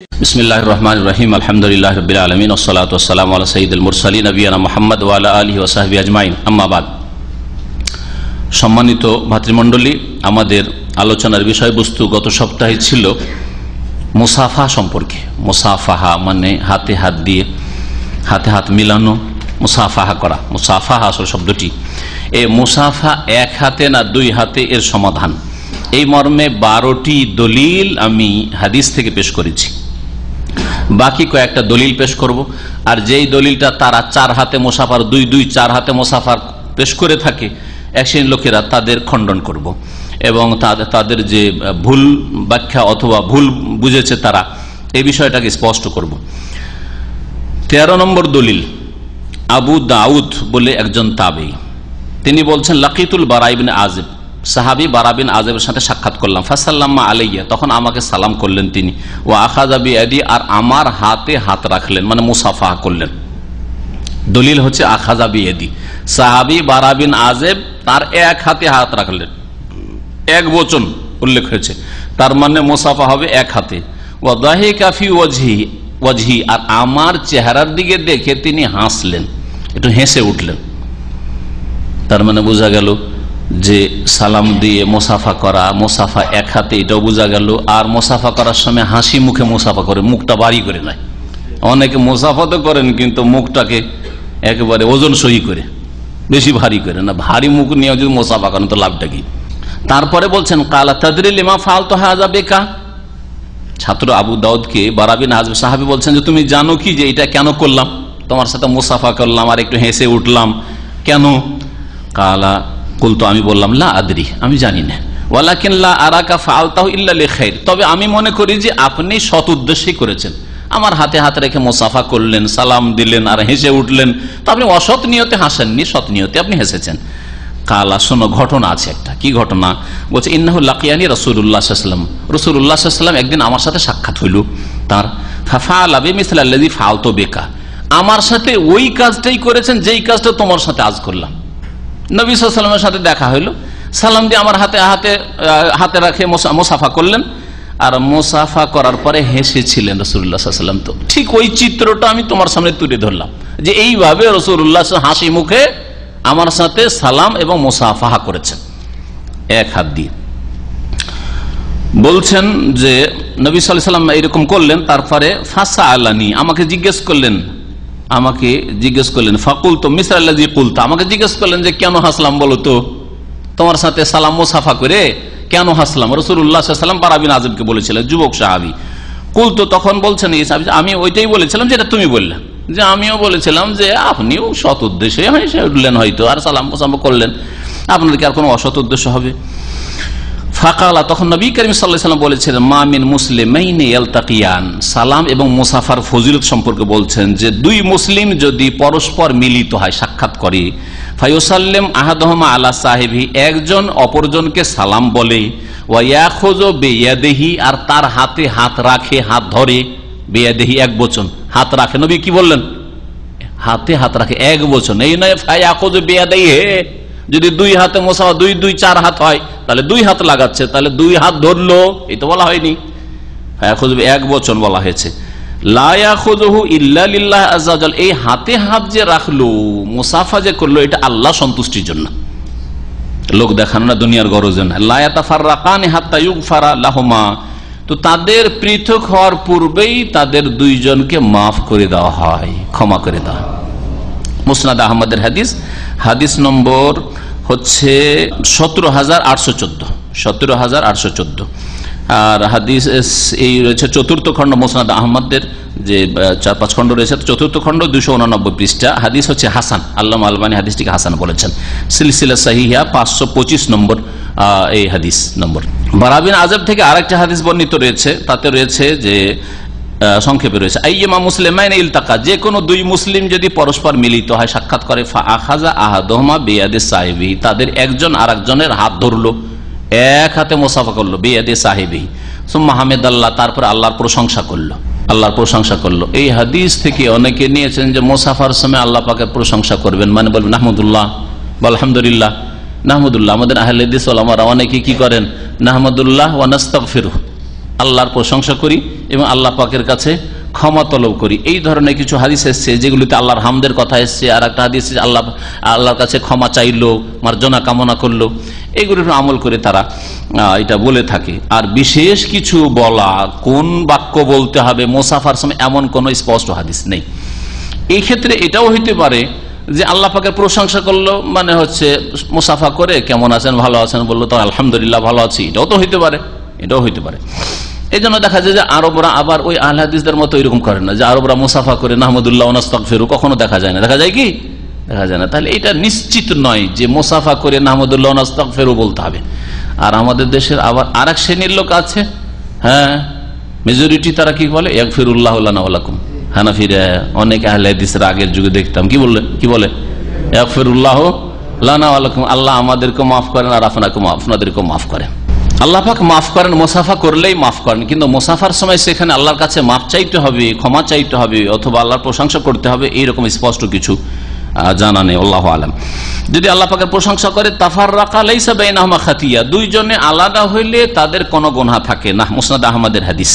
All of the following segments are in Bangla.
बिस्मिल्लाहिर रहमानिर रहीम अल्हम्दुलिल्लाहि रब्बिल आलमीन वस्सलातु वस्सलामु अला सय्यिदिल मुरसालिन नबियना मुহাম্মদ ওয়া আলা আলিহি ওয়া সাহবিহি আজমাইন আম্মা বাদ। সম্মানিত ভাতৃমণ্ডলী, আমাদের আলোচনার বিষয়বস্তু গত সপ্তাহে ছিল মুসাফা সম্পর্কে। মুসাফাহা মানে হাতে হাত দিয়ে হাতে হাত মিলানো, মুসাফাহা করা। মুসাফাহা আসল শব্দটি, এই মুসাফা এক হাতে না দুই হাতে এর সমাধান। এই মর্মে 12টি দলিল আমি হাদিস থেকে পেশ করেছি। বাকি কয়েকটা দলিল পেশ করব। আর যেই দলিলটা তারা চার হাতে মুসাফার দুই চার হাতে মুসাফার পেশ করে থাকে এক শ্রেণীর লোকেরা, তাদের খণ্ডন করব এবং তাদের যে ভুল ব্যাখ্যা অথবা ভুল বুঝেছে তারা, এই বিষয়টাকে স্পষ্ট করব। 13 নম্বর দলিল, আবু দাউদ বলে একজন তাবেঈ, তিনি বলছেন লাকিতুল বারা ইবনে আযিব, সাহাবী বারা বিন আযিবের সাথে সাক্ষাৎ করলাম। ফাসাল্লামা আলাইয়া, তখন আমাকে সালাম করলেন তিনি। ওয়া আখাযা বিয়াদি, আর আমার হাতে হাত রাখলেন, মানে মুসাফাহা করলেন। দলিল হচ্ছে আখাযা বিয়াদি, সাহাবী বারা বিন আযিব তার এক হাতে হাত রাখলেন, এক বচন উল্লেখ হয়েছে, তার মানে মুসাফা হবে এক হাতে। ওয়া দাহিকা ফি ওয়াজহি, আর আমার চেহারার দিকে দেখে তিনি হাসলেন, একটু হেসে উঠলেন। তার মানে বোঝা গেল যে সালাম দিয়ে মুসাফা করা, মুসাফা এক হাতে, এটাও বোঝা গেল। আর মুসাফা করার সময় হাসি মুখে মুসাফা করে, মুখটা ভারী করে নাই। অনেকে মুসাফা তো করেন কিন্তু মুখটাকে একেবারে ওজন সহি করে, বেশি ভারী করে না। ভারী মুখ নিয়ে যদি মুসাফা করেন তো লাভটা কি? তারপরে বলছেন কালা তাদরি লিমা ফালতু হাযা বিকা, ছাত্র আবু দাউদকে বারা বিন আযিব সাহাবী বলছেন যে তুমি জানো কি যে এটা কেন করলাম, তোমার সাথে মুসাফা করলাম আর একটু হেসে উঠলাম, কেন? কালা কুলতু, আমি বললাম লা আদরি, আমি জানি না। ওয়ালাকিন লা আরাকা ফাআলতাহু ইল্লা লিখাইর, তবে আমি মনে করি যে আপনি সৎ উদ্দেশ্যেই করেছেন। আমার হাতে হাত রেখে মুসাফা করলেন, সালাম দিলেন আর হেসে উঠলেন, তো আপনি অসৎ নিয়তে হাসেননি, সৎ নিয়তে আপনি হেসেছেন। কালা, শোনো ঘটনা আছে একটা। কি ঘটনা? বলছে ইন্নাহু লাকিয়ানি রাসূলুল্লাহ সাল্লাল্লাহু আলাইহি ওয়াসাল্লাম, রাসূলুল্লাহ সাল্লাল্লাহু আলাইহি ওয়াসাল্লাম একদিন আমার সাথে সাক্ষাৎ হইল তার। ফাআলা বিমিসলি আল্লাযী ফাআলতু বিকা, আমার সাথে ওই কাজটাই করেছেন যেই কাজটা তোমার সাথে আজ করলাম। নবী সাল্লাল্লাহু আলাইহি ওয়াসাল্লামের সাথে দেখা হইল, সালাম দিয়ে আমার হাতে রাখে মুসাফা করলেন, আর মুসাফা করার পরে হেসেছিলেন রাসূলুল্লাহ সাল্লাল্লাহু আলাইহি ওয়াসাল্লাম। তো ঠিক ওই চিত্রটা আমি তোমার সামনে তুলে ধরলাম যে এইভাবে রাসূলুল্লাহ হাসি মুখে আমার সাথে সালাম এবং মুসাফাহা করেছেন এক হাত দিয়ে। বলছেন যে নবী সাল্লাল্লাহু আলাইহি ওয়াসাল্লাম এরকম করলেন, তারপরে ফাসা আলানি, আমাকে জিজ্ঞেস করলেন ফাকুলতু মিসলাল্লাযী কুলতা, আমাকে জিজ্ঞেস করলেন যে কেন হাসলাম বলো তো, তোমার সাথে সালাম মুসাফা করে কেন হাসলাম? রাসূলুল্লাহ সাল্লাল্লাহু আলাইহি ওয়াসাল্লাম বারা বিন আযিবকে বলেছিলেন, যুবক সাহাবী। কুলতু, তখন বলছেন আমি ওইটাই বলেছিলাম যেটা তুমি বললে, যে আমিও বলেছিলাম যে আপনিও সৎ উদ্দেশ্যে হেসে উঠলেন হয়তো আর সালাম মুসাফা করলেন, আপনার কি আর কোনো অসৎ উদ্দেশ্য হবে? ফাকালা, তখন নবী করিম সাল্লাল্লাহু আলাইহি ওয়াসাল্লাম বলেছিলেন মা মিন মুসলিমাইনি ইয়ালতাকিয়ান, সালাম এবং মুসাফার ফজিলত সম্পর্কে বলছেন যে দুই মুসলিম যদি পরস্পর মিলিত হয়, সাক্ষাৎ করে, ফায়ুসাল্লিম আহাদুহুমা আলা সাহিবি, একজন অপরজনকে সালাম বলে, ওয়া ইয়াখুযু বিয়াদিহি, আর তার হাতে হাত রাখে, হাত ধরে, বিয়াদিহি এক বচন, হাত রাখে। নবী কি বললেন? হাতে হাত রাখে, এক বচন, এই নয় ফায়াখুযু বিয়াদিহি। যদি দুই হাতে মুসাফা, দুই চার হাত হয় তাহলে দুই হাত লাগাচ্ছে, তাহলে দুই হাত ধরলো, এই তো বলা হয়নি। এক বচন বলা হয়েছে। লা ইয়াখুযুহু ইল্লা লিল্লাহ আযজা ওয়া জাল, এই হাতে হাত যে রাখলো, মুসাফা যে করলো, এটা আল্লাহ সন্তুষ্টির জন্য, লোক দেখানো না, দুনিয়ার গরজে না। লা ইয়াতাফাররাকানি হাত্তা ইউগফারা লাহুমা, তো তাদের পৃথক হওয়ার পূর্বেই তাদের দুইজনকে মাফ করে দেওয়া হয়, ক্ষমা করে দেওয়া। মুসনাদ আহমদের হাদিস, হাদিস নম্বর হচ্ছে 17,814, আর হাদিস এই রয়েছে চতুর্থ খণ্ড মুসনাদ আহমদের, যে 4-5 খণ্ড রয়েছে, চতুর্থ খণ্ড 289 পৃষ্ঠা। হাদিস হচ্ছে হাসান, আল্লামা আলবানী হাদিসটিকে হাসান বলেছেন। সিলসিলা সাহিহা 525 নম্বর এই হাদিস নম্বর। বারা বিন আযিব থেকে আরেকটা হাদিস বর্ণিত রয়েছে, তাতে রয়েছে যে সংক্ষেপে রয়েছে আইয়্যিমা মুসলিমাইন ইলতাকা, যে কোনো দুই মুসলিম যদি পরস্পর মিলিত হয়, সাক্ষাৎ করে, ফা আখাযা আহাদুহুমা বিয়াদি সাহিবিহি, তাদের একজন আরেকজনের হাত ধরলো, এক হাতে মুসাফা করলো, বিয়াদি সাহিবিহি, সুম্মা হামিদাল্লাহ, তারপরে আল্লাহর প্রশংসা করলো। এই হাদিস থেকে অনেকে নিয়েছেন যে মুসাফার সময় আল্লাহ পাকের প্রশংসা করবেন, মানে বলবেন আহমদুল্লাহ বা আলহামদুলিল্লাহ। নাহমদুল্লাহ, আমাদের আহলে হাদিস ওলামারা অনেকে কি করেন? নাহমদুল্লাহ ওয়া নাস্তাগফিরুহ, আল্লাহর প্রশংসা করি এবং আল্লাহ পাকের কাছে ক্ষমা তলব করি। এই ধরনের কিছু হাদিস এসছে যেগুলিতে আল্লাহর হামদের কথা এসছে, আর একটা হাদিস আল্লাহর কাছে ক্ষমা চাইলো, মার্জনা কামনা করলো, এগুলির আমল করে তারা এটা বলে থাকে। আর বিশেষ কিছু বলা, কোন বাক্য বলতে হবে মুসাফার সময়, এমন কোন স্পষ্ট হাদিস নেই। এই ক্ষেত্রে এটাও হইতে পারে যে আল্লাহ পাকের প্রশংসা করলো, মানে হচ্ছে মুসাফা করে কেমন আছেন, ভালো আছেন বললো, তো আলহামদুলিল্লাহ ভালো আছি, এটাও তো হইতে পারে, এটাও হইতে পারে। এই জন্য দেখা যায় যে আরবরা আবার ওই আহলে হাদিসদের মতো এরকম করে না, যে আরবরা মুসাফা করে নাহমাদুল্লাহ ওয়া নাস্তাগফিরু, কখনো দেখা যায় না। দেখা যায় কি? দেখা যায় না। তাহলে এটা নিশ্চিত নয় যে মুসাফা করে নাহমাদুল্লাহ ওয়া নাস্তাগফিরু বলতে হবে। আর আমাদের দেশের আবার আরেক শ্রেণীর লোক আছে, হ্যাঁ, মেজরিটি, তারা কি বলে, ইয়াগফিরুল্লাহু লানা ওয়া লাকুম। হানাফিরা, অনেক আহলে হাদিসের আগের যুগে দেখতাম কি বলে ইয়াগফিরুল্লাহু লানা ওয়া লাকুম, আল্লাহ আমাদেরকে মাফ করেন আর আপনাদেরকে মাফ করেন। আল্লাহ পাক মাফ করেন, মুসাফা করলেই মাফ করেন, কিন্তু মুসাফার সময় সেখানে আল্লাহর কাছে মাফ চাইতে হবে, ক্ষমা চাইতে হবে, অথবা আল্লাহর প্রশংসা করতে হবে, এইরকম স্পষ্ট কিছু জানা নেই। আল্লাহু আলাম। যদি আল্লাহ পাকের প্রশংসা করে, তাফাররাকা লাইসা বাইনাহুমা খাতিয়া, দুইজনে আলাদা হইলে তাদের কোনো গুনাহ থাকে না। মুসনাদ আহমদের হাদিস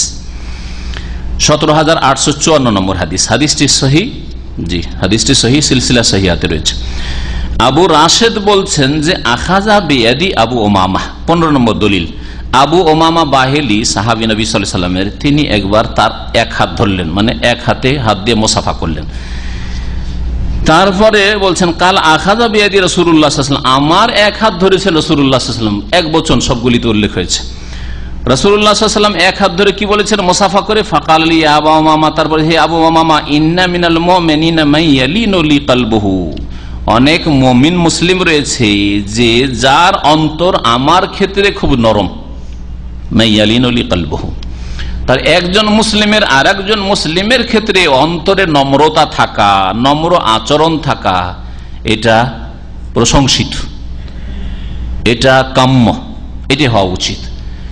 17,854 নম্বর হাদিস। হাদিসটি সহিহ, জি হাদিসটি সহিহ, সিলসিলা সহিহাতে রয়েছে। আবু রাশেদ বলছেন যে আখাযা বিয়াদি আবু উমামা, 15 নম্বর দলিল। আবু উমামা বাহিলি সাহাবী নবী সাল্লাল্লাহু আলাইহি ওয়াসাল্লামের, তিনি একবার তার এক হাত ধরলেন, মানে এক হাতে হাত দিয়ে মুসাফা করলেন। তারপরে বলছেন কাল আখাযা বিয়াদি রাসূলুল্লাহ সাল্লাল্লাহু আলাইহি ওয়াসাল্লাম, আমার এক হাত ধরেছে রাসূলুল্লাহ সাল্লাল্লাহু আলাইহি ওয়াসাল্লাম, এক বচন সবগুলিতে উল্লেখ হয়েছে। রাসূলুল্লাহ সাল্লাল্লাহু আলাইহি ওয়াসাল্লাম এক হাত ধরে কি বলেছেন, মুসাফা করে, ফাকাল লি ইয়া আবু উমামা, তারপরে হে আবু উমামা, ইন্না মিনাল মুমিনিনা মান ইয়ালিনু লি কলবুহু, অনেক মুমিন মুসলিম রয়েছে যে যার অন্তর আমার ক্ষেত্রে খুব নরম। মান ইয়ালিনু লি কলবুহু, তার একজন মুসলিমের আর একজন মুসলিমের ক্ষেত্রে অন্তরে নম্রতা থাকা, নম্র আচরণ থাকা, এটা প্রশংসিত, এটা কাম্য, এটি হওয়া উচিত।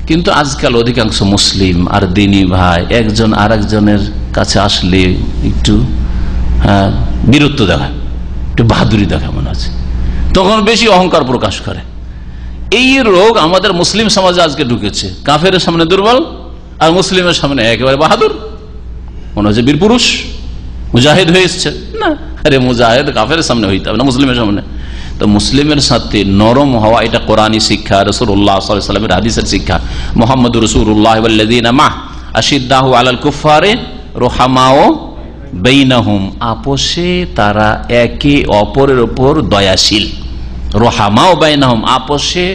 কিন্তু আজকাল অধিকাংশ মুসলিম আর দিনী ভাই একজন আর একজনের কাছে আসলে একটু বীরত্ব দেখায়, একটু বাহাদুরি দেখায় মনে আছে, তখন বেশি অহংকার প্রকাশ করে। এই রোগ আমাদের মুসলিম সমাজে আজকে ঢুকেছে। কাফের সামনে দুর্বল আর মুসলিমের সামনে একেবারে বাহাদুর, মনে হচ্ছে বীর পুরুষ, মুজাহিদ হয়ে এসছে। না, আরে মুজাহিদ কাফের সামনে হইতে হবে না, মুসলিমের সামনে। তো মুসলিমের সাথে নরম হওয়া, এটা কোরআনী শিক্ষা, রাসূলুল্লাহ সাল্লাল্লাহু আলাইহি ওয়াসাল্লামের হাদিসের শিক্ষা। মুহাম্মদুর রাসূলুল্লাহ ওয়াল্লাযীনা মা'আহু আশিদ্দাহু আলাল কুফফারি রুহামাউ বাইনাহুম, আপোষে তারা একে অপরের উপর দয়াশীল। রুহামাউ বাইনাহুম, আপোষে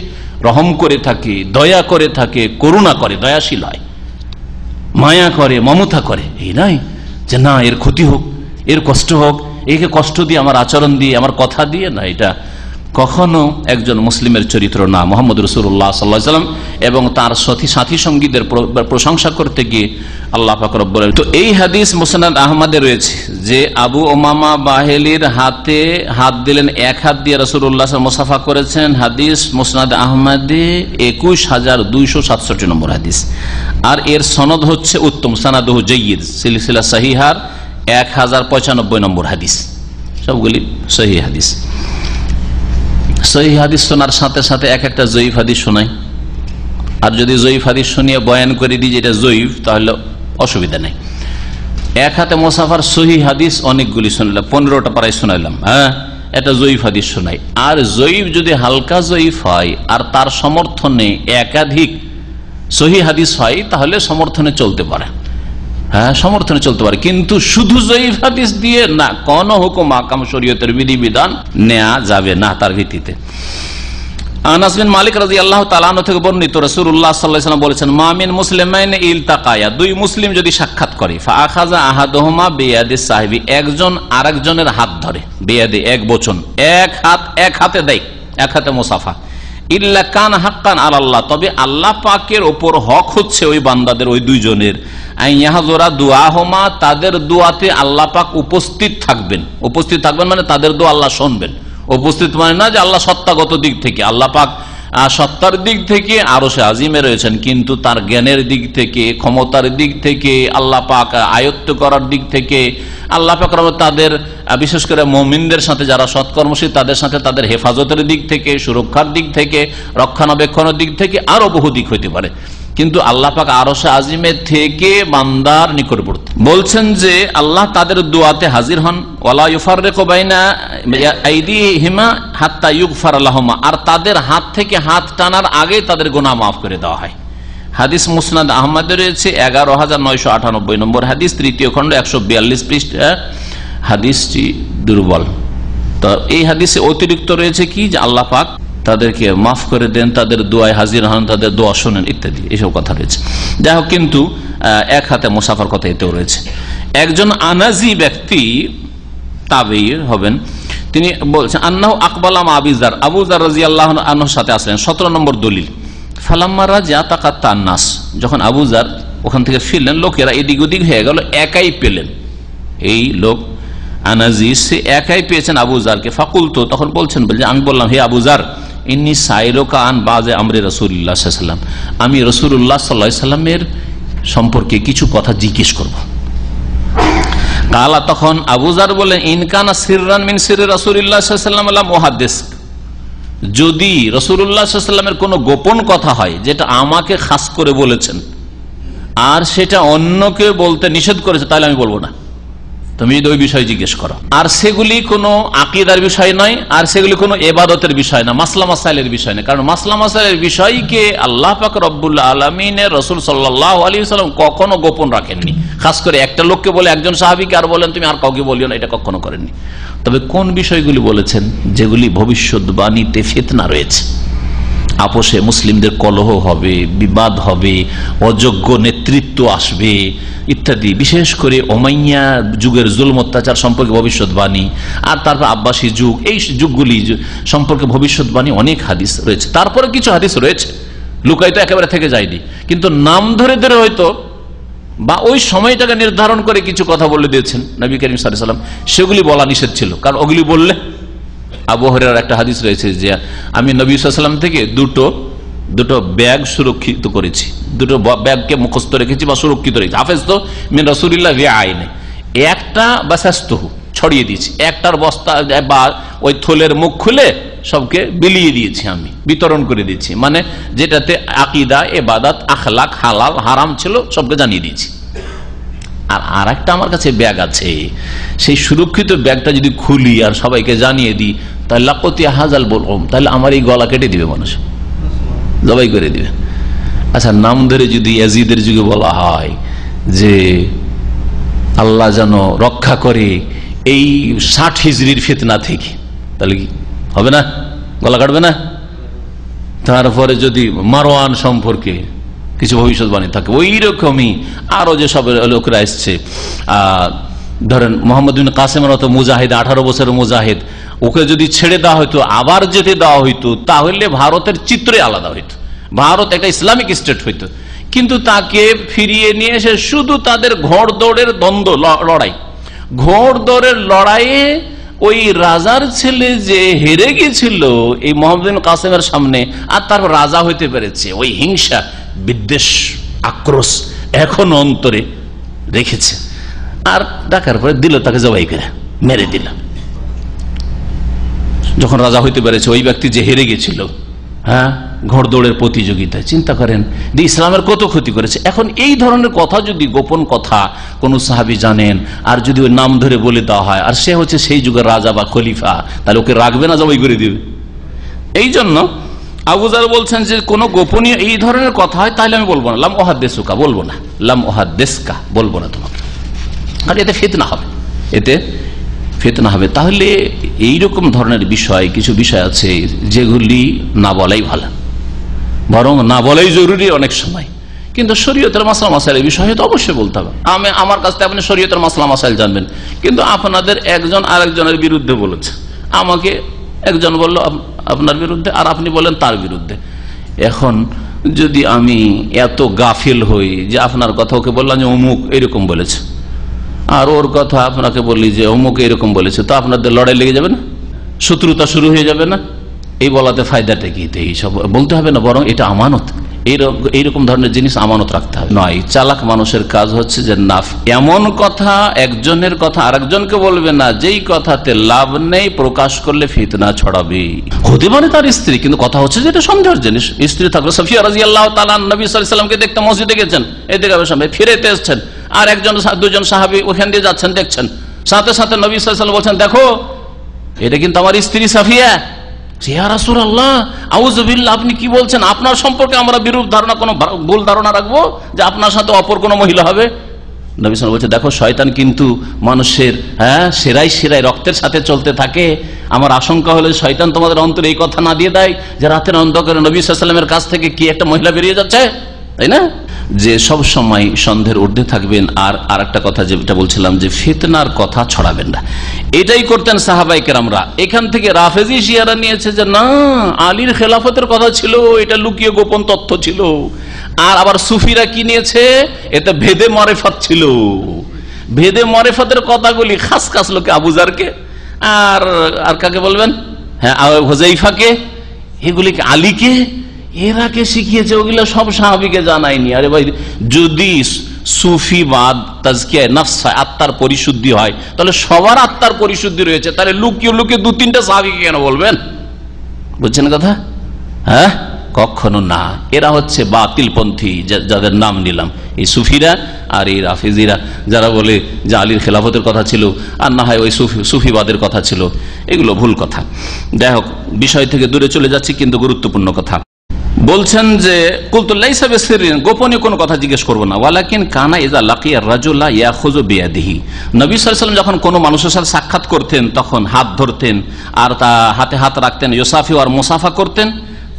রহম করে থাকে, দয়া করে থাকে, করুণা করে, দয়াশীল হয়, মায়া করে, মমতা করে। এই নয় যে না এর ক্ষতি হোক, এর কষ্ট হোক, একে কষ্ট দিয়ে, আমার আচরণ দিয়ে, আমার কথা দিয়ে, না, এটা কখনো একজন মুসলিমের চরিত্র না। মুহাম্মদ রাসূলুল্লাহ সাল্লাল্লাহু আলাইহি ওয়াসাল্লাম এবং তার সাথী সঙ্গীদের প্রশংসা করতে গিয়ে আল্লাহ পাক রব্বুল আলামিন। তো এই হাদিস মুসনাদ আহমদে রয়েছে যে আবু উমামা বাহিলির হাতে হাত দিলেন, এক হাত দিয়ে রাসূলুল্লাহ সাল্লাল্লাহু আলাইহি ওয়াসাল্লাম মুসাফা করেছেন। হাদিস মুসনাদ আহমদে 21,267 নম্বর হাদিস। আর এর সনদ হচ্ছে উত্তম, সানাদুহু জাইয়্যিদ, সিলসিলা সহিহার 1095 নম্বর হাদিস। সবগুলি সহিহ হাদিস। সহিহ হাদিস শোনার সাথে সাথে এক একটা জয়ীফ হাদিস শোনাই, আর যদি জয়ীফ হাদিস শুনিয়ে বয়ান করে দিই যে এটা জয়ীফ, তাহলে অসুবিধা নেই। এক হাতে মুসাফার সহিহ হাদিস অনেকগুলি শুনলাম, 15টা প্রায় শোনাইলাম, হ্যাঁ, এটা জয়ীফ হাদিস শোনাই। আর জয়ীফ যদি হালকা জয়ীফ হয় আর তার সমর্থনে একাধিক সহিহ হাদিস হয়, তাহলে সমর্থনে চলতে পারে, হ্যাঁ, সমর্থনে চলতে পারে। কিন্তু শুধু জয়ীফ হাদিস দিয়ে না, কোন হুকুম আকাম শরীয়তের বিধিবিধান নেওয়া যাবে না তার ভিত্তিতে। আনাস বিন মালিক রাদিয়াল্লাহু তাআলা আনহু থেকে বর্ণিত, রাসূলুল্লাহ সাল্লাল্লাহু আলাইহি ওয়াসাল্লাম বলেছেন, মা মিন মুসলিমাইন ইলতাকায়া, দুই মুসলিম যদি সাক্ষাৎ করে, ফা আখাযা আহাদুহুমা বিয়াদি সাহিবি, একজন আরেকজনের হাত ধরে, বিয়াদি এক বচন, এক হাতে দেয়, এক হাতে মুসাফা, ইল্লা কান হাক্কান আলাল্লাহ, তবে আল্লাহ পাকের ওপর হক হচ্ছে ওই বান্দাদের, ওই দুইজনের, আইয়াহজুরা দুআহুমা, তাদের দোয়াতে আল্লাহ পাক উপস্থিত থাকবেন। উপস্থিত থাকবেন মানে তাদের দোয়া আল্লাহ শুনবেন। উপস্থিত মানে না যে আল্লাহ সত্তাগত দিক থেকে, আল্লাহ পাক সত্তার দিক থেকে আরশে আজিমে রয়েছেন, কিন্তু তার জ্ঞানের দিক থেকে, ক্ষমতার দিক থেকে, আল্লাহ পাক আয়ত্ত করার দিক থেকে, আল্লাহ পাক তাদের বিশেষ করে মুমিনদের সাথে যারা সৎকর্মশীল তাদের সাথে তাদের হেফাজতের দিক থেকে, সুরক্ষার দিক থেকে, রক্ষণাবেক্ষণের দিক থেকে, আরো বহু দিক হইতে পারে। কিন্তু আল্লাহ পাক আরশে আজিমের থেকে বান্দার নিকটবর্তী। বলছেন যে আল্লাহ তাদের দোয়াতে হাজির হন, ওয়ালা ইউফাররিকু বাইনা আইদিহিমা হাত্তা ইউগফার লাহুমা, আর তাদের হাত থেকে হাত টানার আগে তাদের গুনাহ মাফ করে দেওয়া হয়। হাদিস মুসনাদ আহমদে রয়েছে 11,998 নম্বর হাদিস, তৃতীয় খণ্ড 142 পৃষ্ঠা। হাদিসটি দুর্বল। তো এই হাদিসে অতিরিক্ত রয়েছে কি যে আল্লাহ পাক তাদেরকে মাফ করে দেন, তাদের দোয়ায় হাজির হন, তাদের দোয়া শোনেন ইত্যাদি এইসব কথা রয়েছে। যাই হোক, কিন্তু এক হাতে মুসাফার কথা এতেও রয়েছে। একজন আনাজি ব্যক্তি তাবেঈ হবেন, তিনি বলছেন আন্নাহু আকবালা মা আবি যার, আবু যার রাদিয়াল্লাহু আনহুর সাথে আসলেন। 17 নম্বর দলিল, ফালাম্মা রাজা তাকাত্তা নাস, যখন আবু যার ওখান থেকে ফিরলেন, লোকেরা এদিক ওদিক হয়ে গেল, একাই পেলেন। এই লোক আনাজি সে একাই পেয়েছেন আবু যারকে। ফাকুলতু, তখন বলছেন, বলছে আমি বললাম, হে আবু যার, ইন্নী সাইলুকা আন বাযে আমরি রাসূলুল্লাহ সাল্লাল্লাহু আলাইহি ওয়াসাল্লাম, আমি রাসূলুল্লাহ সাল্লাল্লাহু আলাইহি ওয়াসাল্লামের সম্পর্কে কিছু কথা জিজ্ঞেস করব। কালা, তখন আবু যার বলেন, ইনকানা সিররান মিন সিররি রাসূলুল্লাহ সাল্লাল্লাহু আলাইহি ওয়াসাল্লাম লা মুহাদ্দিস, যদি রাসূলুল্লাহ সাল্লাল্লাহু আলাইহি ওয়াসাল্লামের কোনো গোপন কথা হয় যেটা আমাকে খাস করে বলেছেন আর সেটা অন্যকে বলতে নিষেধ করেছে, তাহলে আমি বলবো না, তুমি যদি ওই বিষয় জিজ্ঞেস করো। আর সেগুলি কোনো আকীদার বিষয় নয়, আর সেগুলি কোনো ইবাদতের বিষয় না, মাসলা মাসাইলের বিষয় না। কারণ মাসলা মাসাইলের বিষয়কে আল্লাহ পাক রব্বুল আলামিনের রাসূল সাল্লাল্লাহু আলাইহি ওয়াসাল্লাম কখনো গোপন রাখেননি। খাস করে একটা লোককে বলে, একজন সাহাবীকে আর বলেন তুমি আর কাউকে বলিও না, এটা কখনো করেননি। তবে কোন বিষয়গুলি বলেছেন যেগুলি ভবিষ্যৎবাণীতে ফিতনা রয়েছে, আপোষে মুসলিমদের কলহ হবে, বিবাদ হবে, অযোগ্য নেতৃত্ব আসবে ইত্যাদি, বিশেষ করে ওমাইয়া যুগের জুলম অত্যাচার সম্পর্কে ভবিষ্যৎবাণী, আর তারপর আব্বাসী যুগ, এই যুগগুলি সম্পর্কে ভবিষ্যৎবাণী অনেক হাদিস রয়েছে। তারপরে কিছু হাদিস রয়েছে লুকায়িত একেবারে থেকে যায়নি, কিন্তু নাম ধরে ধরে হয়তো বা ওই সময়টাকে নির্ধারণ করে কিছু কথা বলে দিয়েছেন নবী করিম সাল্লাল্লাহু আলাইহি ওয়াসাল্লাম, সেগুলি বলা নিষেধ ছিল। কারণ ওগুলি বললে, আবু হুরায়রার একটা হাদিস রয়েছে যে আমি নবী সাল্লাল্লাহু আলাইহি ওয়াসাল্লাম থেকে দুটো ব্যাগ সুরক্ষিত করেছি, দুটো ব্যাগকে মুখস্থ রেখেছি বা সুরক্ষিত রেখেছি। হাফেজ তো মিন রাসূলিল্লাহ ফি আইনে, একটা বাসাস্তহু ছড়িয়ে দিয়েছি, একটার বস্তা বা ওই থলের মুখ খুলে সবকে বিলিয়ে দিয়েছি, আমি বিতরণ করে দিয়েছি, মানে যেটাতে আকীদা, ইবাদত, আখলাক, হালাল হারাম ছিল সবকে জানিয়ে দিয়েছি। আর একটা আমার কাছে ব্যাগ আছে, সেই সুরক্ষিত ব্যাগটা যদি খুলি আর সবাইকে জানিয়ে দিই, তাহলে লাকতি হাজাল বলম, তাহলে আমার এই গলা কেটে দিবে, মানুষ জবাই করে দিবে। আচ্ছা, নাম ধরে যদি ইয়াজিদের যুগে বলা হয় যে আল্লাহ যেন রক্ষা করে এই 60 হিজরির ফিতনা থেকে, তাহলে কি হবে না? গলা কাটবে না? তারপরে যদি মারওয়ান সম্পর্কে কিছু ভবিষ্যৎবাণী থাকে, ওই রকমই আরো যে সব লোকরা এসছে, ধরেন মোহাম্মদ বিন কাসেমের মতো মুজাহিদ, 18 বছরের মুজাহিদ, ওকে যদি ছেড়ে দেওয়া হইতো, আবার যেতে দেওয়া হইতো, তাহলে ভারতের চিত্রে আলাদা হইতো, ভারত একটা ইসলামিক স্টেট হইতো। কিন্তু তাকে ফিরিয়ে নিয়ে এসে শুধু তাদের ঘোড়দৌড়ের দ্বন্দ্ব, লড়াই, ঘোড়দৌড়ের লড়াইয়ে ওই রাজার ছেলে যে হেরে গিয়েছিল এই মোহাম্মদ বিন কাসেমের সামনে, আর তারপর রাজা হইতে পেরেছে, ওই হিংসা, বিদ্বেষ, আক্রোশ এখন অন্তরে রেখেছে, আর ডাকার পরে দিল তাকে জবাই করে মেরে দিল। যখন রাজা হইতে পেরেছে ওই ব্যক্তি যে হেরে গেছিল, হ্যাঁ, ঘোড়দৌড়ের প্রতিযোগিতায়, চিন্তা করেন যে ইসলামের কত ক্ষতি করেছে। এখন এই ধরনের কথা যদি, গোপন কথা কোন সাহাবী জানেন আর যদি ওই নাম ধরে বলে দেওয়া হয়, আর সে হচ্ছে সেই যুগের রাজা বা খলিফা, তাহলে ওকে রাখবে না, জবাই করে দিবে। এই জন্য আবু যার বলছেন যে কোন গোপনীয় এই ধরনের কথা হয় তাহলে আমি বলবো না, লাম ওহাদ্দেসুকা, বলবো না, লাম ওহাদ্দেসকা, বলবো না তোমাকে, আর এতে ফিতনা হবে, এতে ফিতনা হবে। তাহলে এইরকম ধরনের বিষয়, কিছু বিষয় আছে যেগুলি না বলাই ভালো, বরং না বলাই জরুরি অনেক সময়। কিন্তু শরীয়তের মাসলা মাসাইলের বিষয় তো অবশ্যই বলতে হবে। আমার কাছ থেকে আপনি শরীয়তের মাসলা মাসাইল জানবেন, কিন্তু আপনাদের একজন আরেকজনের বিরুদ্ধে বলেছে, আমাকে একজন বলল আপনার বিরুদ্ধে, আর আপনি বলেন তার বিরুদ্ধে। এখন যদি আমি এত গাফিল হই যে আপনার কথা ওকে বললাম যে অমুক এরকম বলেছে, আর ওর কথা আপনাকে বললি যে অমুক এরকম বলেছে, তো আপনাদের লড়াই লেগে যাবে না, শত্রুতা শুরু হয়ে যাবে না? এই বলাতে ফায়দাটা কি? এইসব বলতে হবে না, বরং এটা আমানত, এইরকম ধরনের জিনিস আমানত রাখতে হবে নয়। চালাক মানুষের কাজ হচ্ছে যে এমন কথা একজনের কথা আরেকজনকে বলবে না যেই কথাতে লাভ নেই, প্রকাশ করলে ফিতনা ছড়াবে। হতে পারে তার স্ত্রী, কিন্তু কথা হচ্ছে যে এটা সন্দেহের জিনিস। স্ত্রী থাকলে সাফিয়া রাদিয়াল্লাহু তাআলা নবী সাল্লাল্লাহু আলাইহি ওয়াসাল্লামকে দেখতে মসজিদে গেছেন, এদিকে ফিরেতে এসেছেন, আর দুজন সাহাবী ওখান দিয়ে যাচ্ছেন, দেখছেন, সাথে সাথে নবী সাল্লাল্লাহু আলাইহি ওয়াসাল্লাম বলছেন, দেখো এটা কিন্তু আমার স্ত্রী সাফিয়া। ইয়া রাসূলুল্লাহ, আউযু বিল্লাহ, আপনি কি বলছেন? আপনার সম্পর্কে আমরা বিরূপ ধারণা, কোনো ভুল ধারণা রাখবো যে আপনার সাথে অপর কোনো মহিলা হবে? নবী সাল্লাল্লাহু আলাইহি ওয়াসাল্লাম বলছে, দেখো শয়তান কিন্তু মানুষের সেরাই সেরাই রক্তের সাথে চলতে থাকে। আমার আশঙ্কা হলো শয়তান তোমাদের অন্তরে এই কথা না দিয়ে দেয় যে রাতের অন্ধকারে নবী সাল্লাল্লাহু আলাইহি ওয়াসাল্লামের কাছ থেকে কি একটা মহিলা বেরিয়ে যাচ্ছে, তাই না? যে সব সময় সন্দেহের ঊর্ধ্বে থাকবেন। আর একটা কথা যেটা বলছিলাম যে ফিতনার কথা ছড়াবেন না, এটাই করতেন সাহাবায়ে কেরামরা। এখান থেকে রাফেজি শিয়ারা নিয়েছে যে না, আলীর খেলাফতের কথা ছিল, এটা লুকিয়ে গোপন তথ্য ছিল। আর আবার সুফিরা কি নিয়েছে, এটা ভেদে মারেফাত ছিল। ভেদে মারেফাতের কথাগুলি খাস খাস লোকে, আবু জারকে আর কাকে বলবেন, হ্যাঁ হুযাইফাকে, এগুলিকে আলীকে, এরাকে শিখিয়েছে, ওগুলো সব সাহাবীকে জানায়নি। আরে ভাই, যদি সুফিবাদ তাজকিয়ায়ে নফস হয়, আত্মার পরিশুদ্ধি হয়, তাহলে সবার আত্মার পরিশুদ্ধি রয়েছে, তাহলে লুকিয়ে লুকিয়ে দু তিনটা সাহাবীকে কেন বলবেন? বুঝছেন কথা? হ্যাঁ, কখনো না। এরা হচ্ছে বাতিলপন্থী, যাদের নাম নিলাম, এই সুফিরা আর এই রাফেজিরা, যারা বলে যে আলীর খেলাফতের কথা ছিল, আর না হয় ওই সুফিবাদের কথা ছিল। এগুলো ভুল কথা। যাই হোক, বিষয় থেকে দূরে চলে যাচ্ছি, কিন্তু গুরুত্বপূর্ণ কথা বলছেন যে কুলতু লাইসা বিসিরিন, গোপনীয় কোনো কথা জিজ্ঞেস করবো না, ওয়ালাকিন কানা ইযা লাকিয়া রাজুলা ইয়াখুযু বিয়াদিহি। নবী সাল্লাল্লাহু আলাইহি ওয়াসাল্লাম যখন কোনো মানুষের সাথে সাক্ষাৎ করতেন, তখন হাত ধরতেন আর তা হাতে হাত রাখতেন, ইউসাফি আর মুসাফা করতেন।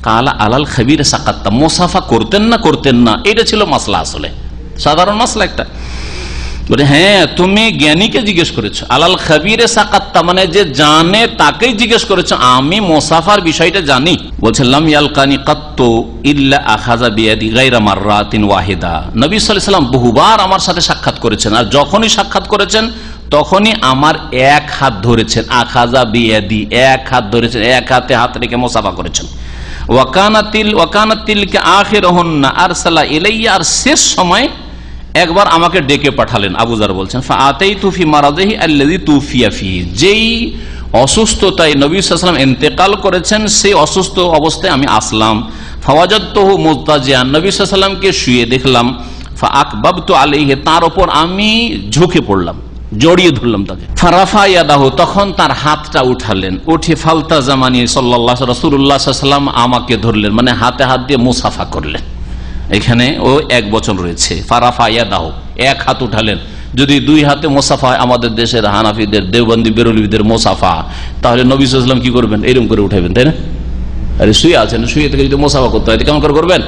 কালা আলাল খাবির সাকাত্তা, মুসাফা করতেন না, এটা ছিল মাসলা, আসলে সাধারণ মাসলা একটা। বলে হ্যাঁ, তুমি জ্ঞানীকে জিজ্ঞেস করেছো। আলাল খাবিরে সাকাত্তা মানে যে জানে তাকেই জিজ্ঞেস করেছো, আমি মুসাফার বিষয়টা জানি। বলছে লাম ইয়ালকানি কাত্তু ইল্লা আখাযা বিয়াদি গায়রা মাররাতিন ওয়াহিদা। নবী সাল্লাল্লাহু আলাইহি ওয়াসাল্লাম বহুবার আমার সাথে সাক্ষাৎ করেছেন, আর যখনই সাক্ষাৎ করেছেন তখনই আমার এক হাত ধরেছেন। আখাযা বিয়াদি, এক হাত ধরেছেন, এক হাতে হাত রেখে মুসাফা করেছেন। ওয়াকানাতিল কে আখিরুহুন্না আরসালা ইলাইয়া, আর শেষ সময় একবার আমাকে ডেকে পাঠালেন। আবু যার বলছেন, ফাআতাইতু ফি মারাদিহি আল্লাযী তুফিয়া ফিহি, যেই অসুস্থতায় নবী সাল্লাল্লাহু আলাইহি ওয়াসাল্লাম ইন্তেকাল করেছেন সেই অসুস্থ অবস্থায় আমি আসলাম। ফাওয়াজাদতুহু মুজতাজিআন, নবী সাল্লাল্লাহু আলাইহি ওয়াসাল্লামকে শুয়ে দেখলাম। ফাআকবাবতু আলাইহি, তার উপর আমি ঝুঁকে পড়লাম, জড়িয়ে ধরলাম তাকে। ফারাফা ইয়াদাহু, তখন তার হাতটা উঠালেন, উঠে ফালতাজামানি সাল্লাল্লাহু রাসূলুল্লাহ সাল্লাল্লাহু আলাইহি ওয়াসাল্লাম আমাকে ধরলেন, মানে হাতে হাত দিয়ে মুসাফা করলেন। এখানে ও এক বচন রয়েছে, ফারাফা ইয়াদাহু, এক হাত উঠালেন। যদি দুই হাতে মোসাফা হয় আমাদের দেশের হানাফিদের, দেওবন্দি, বেরলভিদের মোসাফা, তাহলে নবী সাল্লাল্লাহু আলাইহি ওয়াসাল্লাম কি করবেন? এরকম করে উঠাবেন, তাই না? আরে শুয়ে আছেন, শুয়ে থেকে যদি মোসাফা করতে হয় কেমন করে করবেন?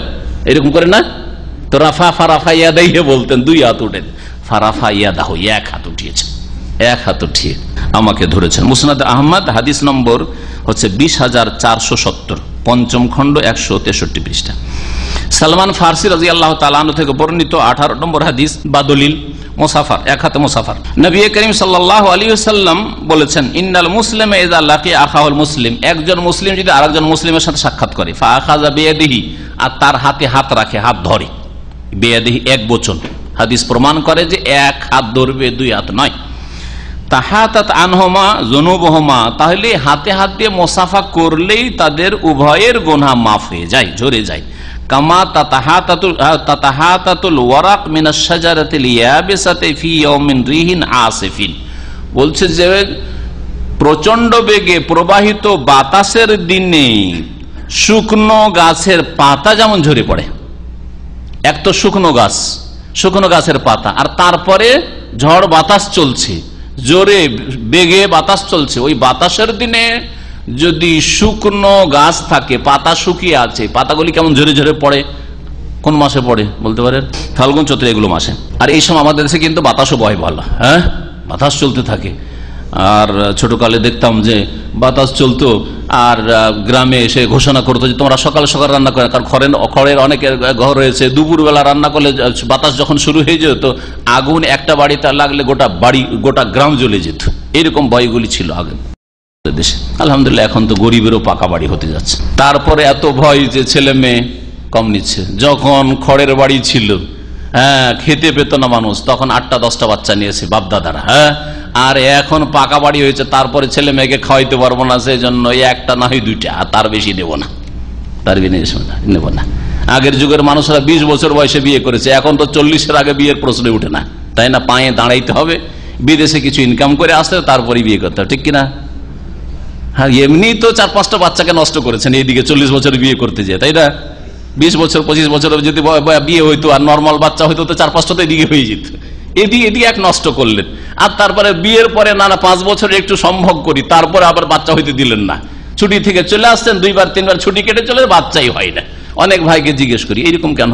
এরকম করে না তো। রাফা ফারাফা ইয়াদাইহি বলতেন, দুই হাত উঠেন। ফারাফা ইয়াদাহু, এক হাত উঠিয়েছেন, এক হাত উঠিয়ে আমাকে ধরেছেন। মুসনাদ আহমদ হাদিস নম্বর হচ্ছে 20,470, পঞ্চম খণ্ড 163 পৃষ্ঠা। সালমান ফারসি রাদিয়াল্লাহু তাআলা আনহু থেকে বর্ণিত 18 নম্বর হাদিস বা দলিল, মুসাফার, এক হাতে মুসাফার। নবী করিম সাল্লাল্লাহু আলাইহি ওয়াসাল্লাম বলেছেন, ইন্নাল মুসলিমা ইযা লাকিয়া আখাহুল মুসলিম, একজন মুসলিম যদি আরেকজন মুসলিমের সাথে সাক্ষাৎ করে, ফাআখাযা বিয়াদিহি, আর তার হাতে হাত রাখে, হাত ধরে, বিয়াদিহি এক বচন, হাদিস প্রমাণ করে যে এক হাত ধরবে, দুই হাত নয়। তাহাতাত আনহুমা যুনুবহুমা, তাহলে হাতে হাত দিয়ে মুসাফা করলেই তাদের উভয়ের গুনাহ মাফ হয়ে যায়, ঝরে যায়। কামা তাতাহাতাতুল ওয়ারাক মিনাশ শাজারাতিল ইয়াবিসাতি ফি ইয়াউমিন রিহিন আসিফিন, বলছে যে প্রচন্ড বেগে প্রবাহিত বাতাসের দিনে শুকনো গাছের পাতা যেমন ঝরে পড়ে। এক তো শুকনো গাছ, শুকনো গাছের পাতা, আর তারপরে ঝড় বাতাস চলছে, জোরে বেগে বাতাস চলছে, ওই বাতাসের দিনে যদি শুকনো গাছ থাকে, পাতা শুকিয়ে আছে, পাতাগুলি কেমন ঝরে ঝরে পড়ে। কোন মাসে পড়ে বলতে পারেন? ফাল্গুন চৈত্র এগুলো মাসে। আর এই সময় আমাদের দেশে কিন্তু বাতাসও বয় ভালো, হ্যাঁ, বাতাস চলতে থাকে। আর ছোটকালে দেখতাম যে বাতাস চলতো, আর গ্রামে এসে ঘোষণা করতো যে তোমরা সকাল সকাল রান্না করে, কারণ খড়ের অনেকের ঘর রয়েছে, দুপুরবেলা রান্না করলে বাতাস যখন শুরু হয়ে যেত, আগুন একটা বাড়িতে লাগলে গোটা বাড়ি, গোটা গ্রাম জ্বলে যেত। এরকম ভয়গুলি ছিল আগে দেশে। আলহামদুলিল্লাহ এখন তো গরিবেরও পাকা বাড়ি হতে যাচ্ছে। তারপরে এত ভয় যে ছেলে মেয়ে কম নিচ্ছে। যখন খড়ের বাড়ি ছিল, হ্যাঁ, খেতে পেত না মানুষ, তখন 8টা-10টা বাচ্চা নিয়েছে বাপদাদারা। হ্যাঁ, আর এখন পাকা বাড়ি হয়েছে, তারপরে ছেলে মেয়েকে খাওয়াইতে পারবো না, সেই জন্য একটা না হয় 2টা, আর তার বেশি নেব না, তার বেশি নেব না। আগের যুগের মানুষরা 20 বছর বয়সে বিয়ে করেছে, এখন তো 40-এর আগে বিয়ের প্রশ্নই উঠে না, তাই না? পায়ে দাঁড়াইতে হবে, বিদেশে কিছু ইনকাম করে আসতে তারপরে বিয়ে করতে হবে, ঠিক কিনা? হ্যাঁ, এমনি তো 4-5টা বাচ্চাকে নষ্ট করেছেন এইদিকে 40 বছর বিয়ে করতে যেয়ে, তাই না? 20 বছর 25 বছর যদি বিয়ে হইতো আর নর্মাল বাচ্চা হইতো তো 4-5টা তো এদিকে হয়ে যেত। এদিকে এক নষ্ট করলেন, আর তারপরে বিয়ের পরে না 5 বছর একটু সম্ভব করি, তারপরে আবার বাচ্চা হইতে দিলেন না। ছুটি থেকে চলে আসছেন, 2-3বার ছুটি কেটে চলে, বাচ্চাই হয় না। অনেক ভাইকে জিজ্ঞেস করি, এইরকম কেন?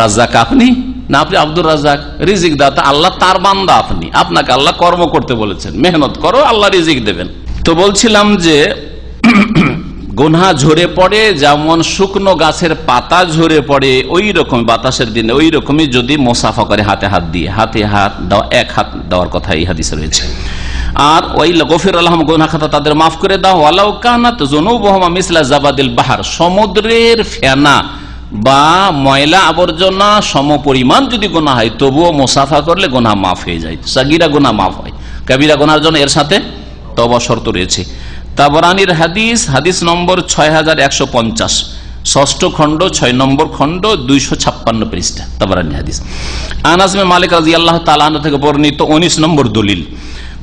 রাজ্জাক আপনি না, আপনি আব্দুর রাজ্জাক, রিজিক দাতা আল্লাহ, তার বান্দা আপনি, আপনাকে আল্লাহ কর্ম করতে বলেছেন, মেহনত করো, আল্লাহ রিজিক দেবেন। তো বলছিলাম যে গুনাহ ঝরে পড়ে যেমন শুকনো গাছের পাতা ঝরে পড়ে, ওই রকম বাতাসের দিনে ওই রকমই যদি মোসাফা করে হাতে হাত দিয়ে, হাতে হাত দেওয়া, এক হাত দেওয়ার কথা এই হাদিসে রয়েছে। আর ওই গফির আলহাম, গুনাহ খাতা তাদের মাফ করে দাও, ওয়ালাউ কানাত যুনুবুহুম মিসলা জাবাদিল বাহর, সমুদ্রের ফেনা বা ময়লা আবর্জনা সমপরিমাণ যদি গুনাহ হয়, তবুও মোসাফা করলে গুনাহ মাফ হয়ে যায়। সাগীরা গুনাহ মাফ হয়, কাবীরা গুনাহর জন্য এর সাথে তওবা শর্ত রয়েছে। তাবরানির হাদিস, হাদিস নম্বর 6150, 6ষ্ঠ খণ্ড 6 নম্বর খণ্ড 256 পৃষ্ঠা, তাবরানি হাদিস। আনাস বিন মালিক রাদিয়াল্লাহু তাআলা আনহু থেকে বর্ণিত 19 নম্বর দলিল।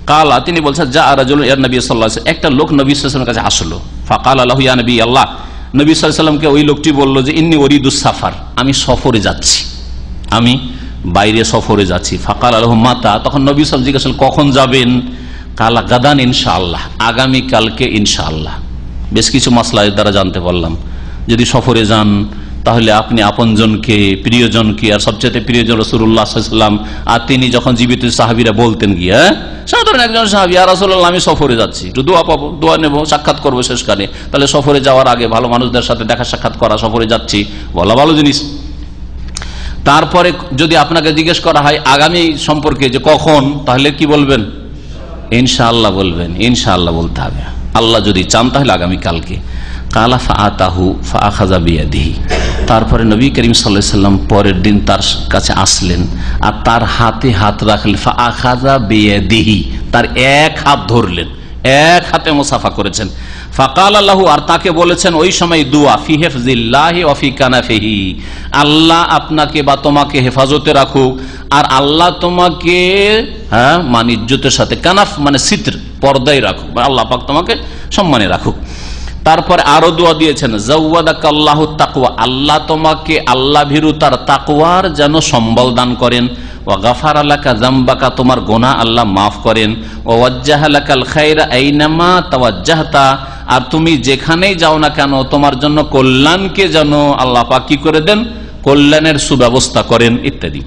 কালা, তিনি বলছেন, যা রাজুল ইলা নবী সাল্লাল্লাহু আলাইহি ওয়াসাল্লাম, একটা লোক নবী সাল্লাল্লাহু আলাইহি ওয়াসাল্লামের কাছে আসলো। ফাকালা লাহু ইয়া নবী আল্লাহ, নবী সাল্লাল্লাহু আলাইহি ওয়াসাল্লামকে ওই লোকটি বলল যে ইন্নী উরিদুস সাফার, আমি সফরে যাচ্ছি, আমি বাইরে সফরে যাচ্ছি। ফাকালা লাহু মাতা, তখন নবী সাল্লাল্লাহু আলাইহি ওয়াসাল্লাম জিজ্ঞেস করলেন কখন যাবেন? কালা গাদান ইনশাআল্লাহ, আগামী কালকে ইনশাআল্লাহ। বেশ কিছু মাসলা এর দ্বারা জানতে পারলাম। যদি সফরে যান তাহলে আপনি আপনজনকে, প্রিয়জনকে, আর সবচেয়ে প্রিয়জন রাসূলুল্লাহ সাল্লাল্লাহু আলাইহি ওয়াসাল্লাম, আর তিনি যখন জীবিত সাহাবীরা বলতেন গিয়ে, সাধারণ একজন সাহাবী, ইয়া রাসূলুল্লাহ আমি সফরে যাচ্ছি, একটু দোয়া পাবো, দোয়া নেব, সাক্ষাৎ করবো শেষকালে। তাহলে সফরে যাওয়ার আগে ভালো মানুষদের সাথে দেখা সাক্ষাৎ করা, সফরে যাচ্ছি বলা ভালো জিনিস। তারপরে যদি আপনাকে জিজ্ঞেস করা হয় আগামী সম্পর্কে যে কখন, তাহলে কি বলবেন? ইনশাআল্লাহ বলবেন, ইনশাআল্লাহ বলতে হবে। আল্লাহ যদি চান তাহলে আগামী কালকে। কালা ফাআতাহু ফাআখাযা বিয়াদিহি, তারপরে নবী করিম সাল্লাল্লাহু আলাইহি ওয়াসাল্লাম পরের দিন তার কাছে আসলেন আর তার হাতে হাত রাখলেন। ফাআখাযা বিয়াদিহি, তার এক হাত ধরলেন, এক হাতে মুসাফা করেছেন। ফাকালা লাহু, আর তাকে বলেছেন ওই সময় দুআ, ফি হিফজিল্লাহি ওয়া ফি কানাফিহি, আল্লাহ আপনাকে বা তোমাকে হেফাজতে রাখুক, আর আল্লাহ তোমাকে মানে ইজ্জতের সাথে, কানাফ মানে সিত্র, পর্দায় রাখুক, আল্লাহ পাক তোমাকে সম্মানে রাখুক। তারপরে আরো দোয়া দিয়েছেন, জাওয়াদাকাল্লাহু তাকওয়া, আল্লাহ তোমাকে আল্লাহ ভীরুতার তাকওয়ার যেন সম্বল দান করেন। ওয়া গাফারা লাকা যামবাকা, তোমার গুনাহ আল্লাহ মাফ করেন। ওয়া ওয়াজ্জাহা লাকাল খায়রা আইনামা তাওয়াজ্জাহতা, আর তুমি যেখানেই যাও না কেন তোমার জন্য কল্যাণকে যেন আল্লাহ পাক কি করে দেন, কল্যাণের সুব্যবস্থা করেন ইত্যাদি।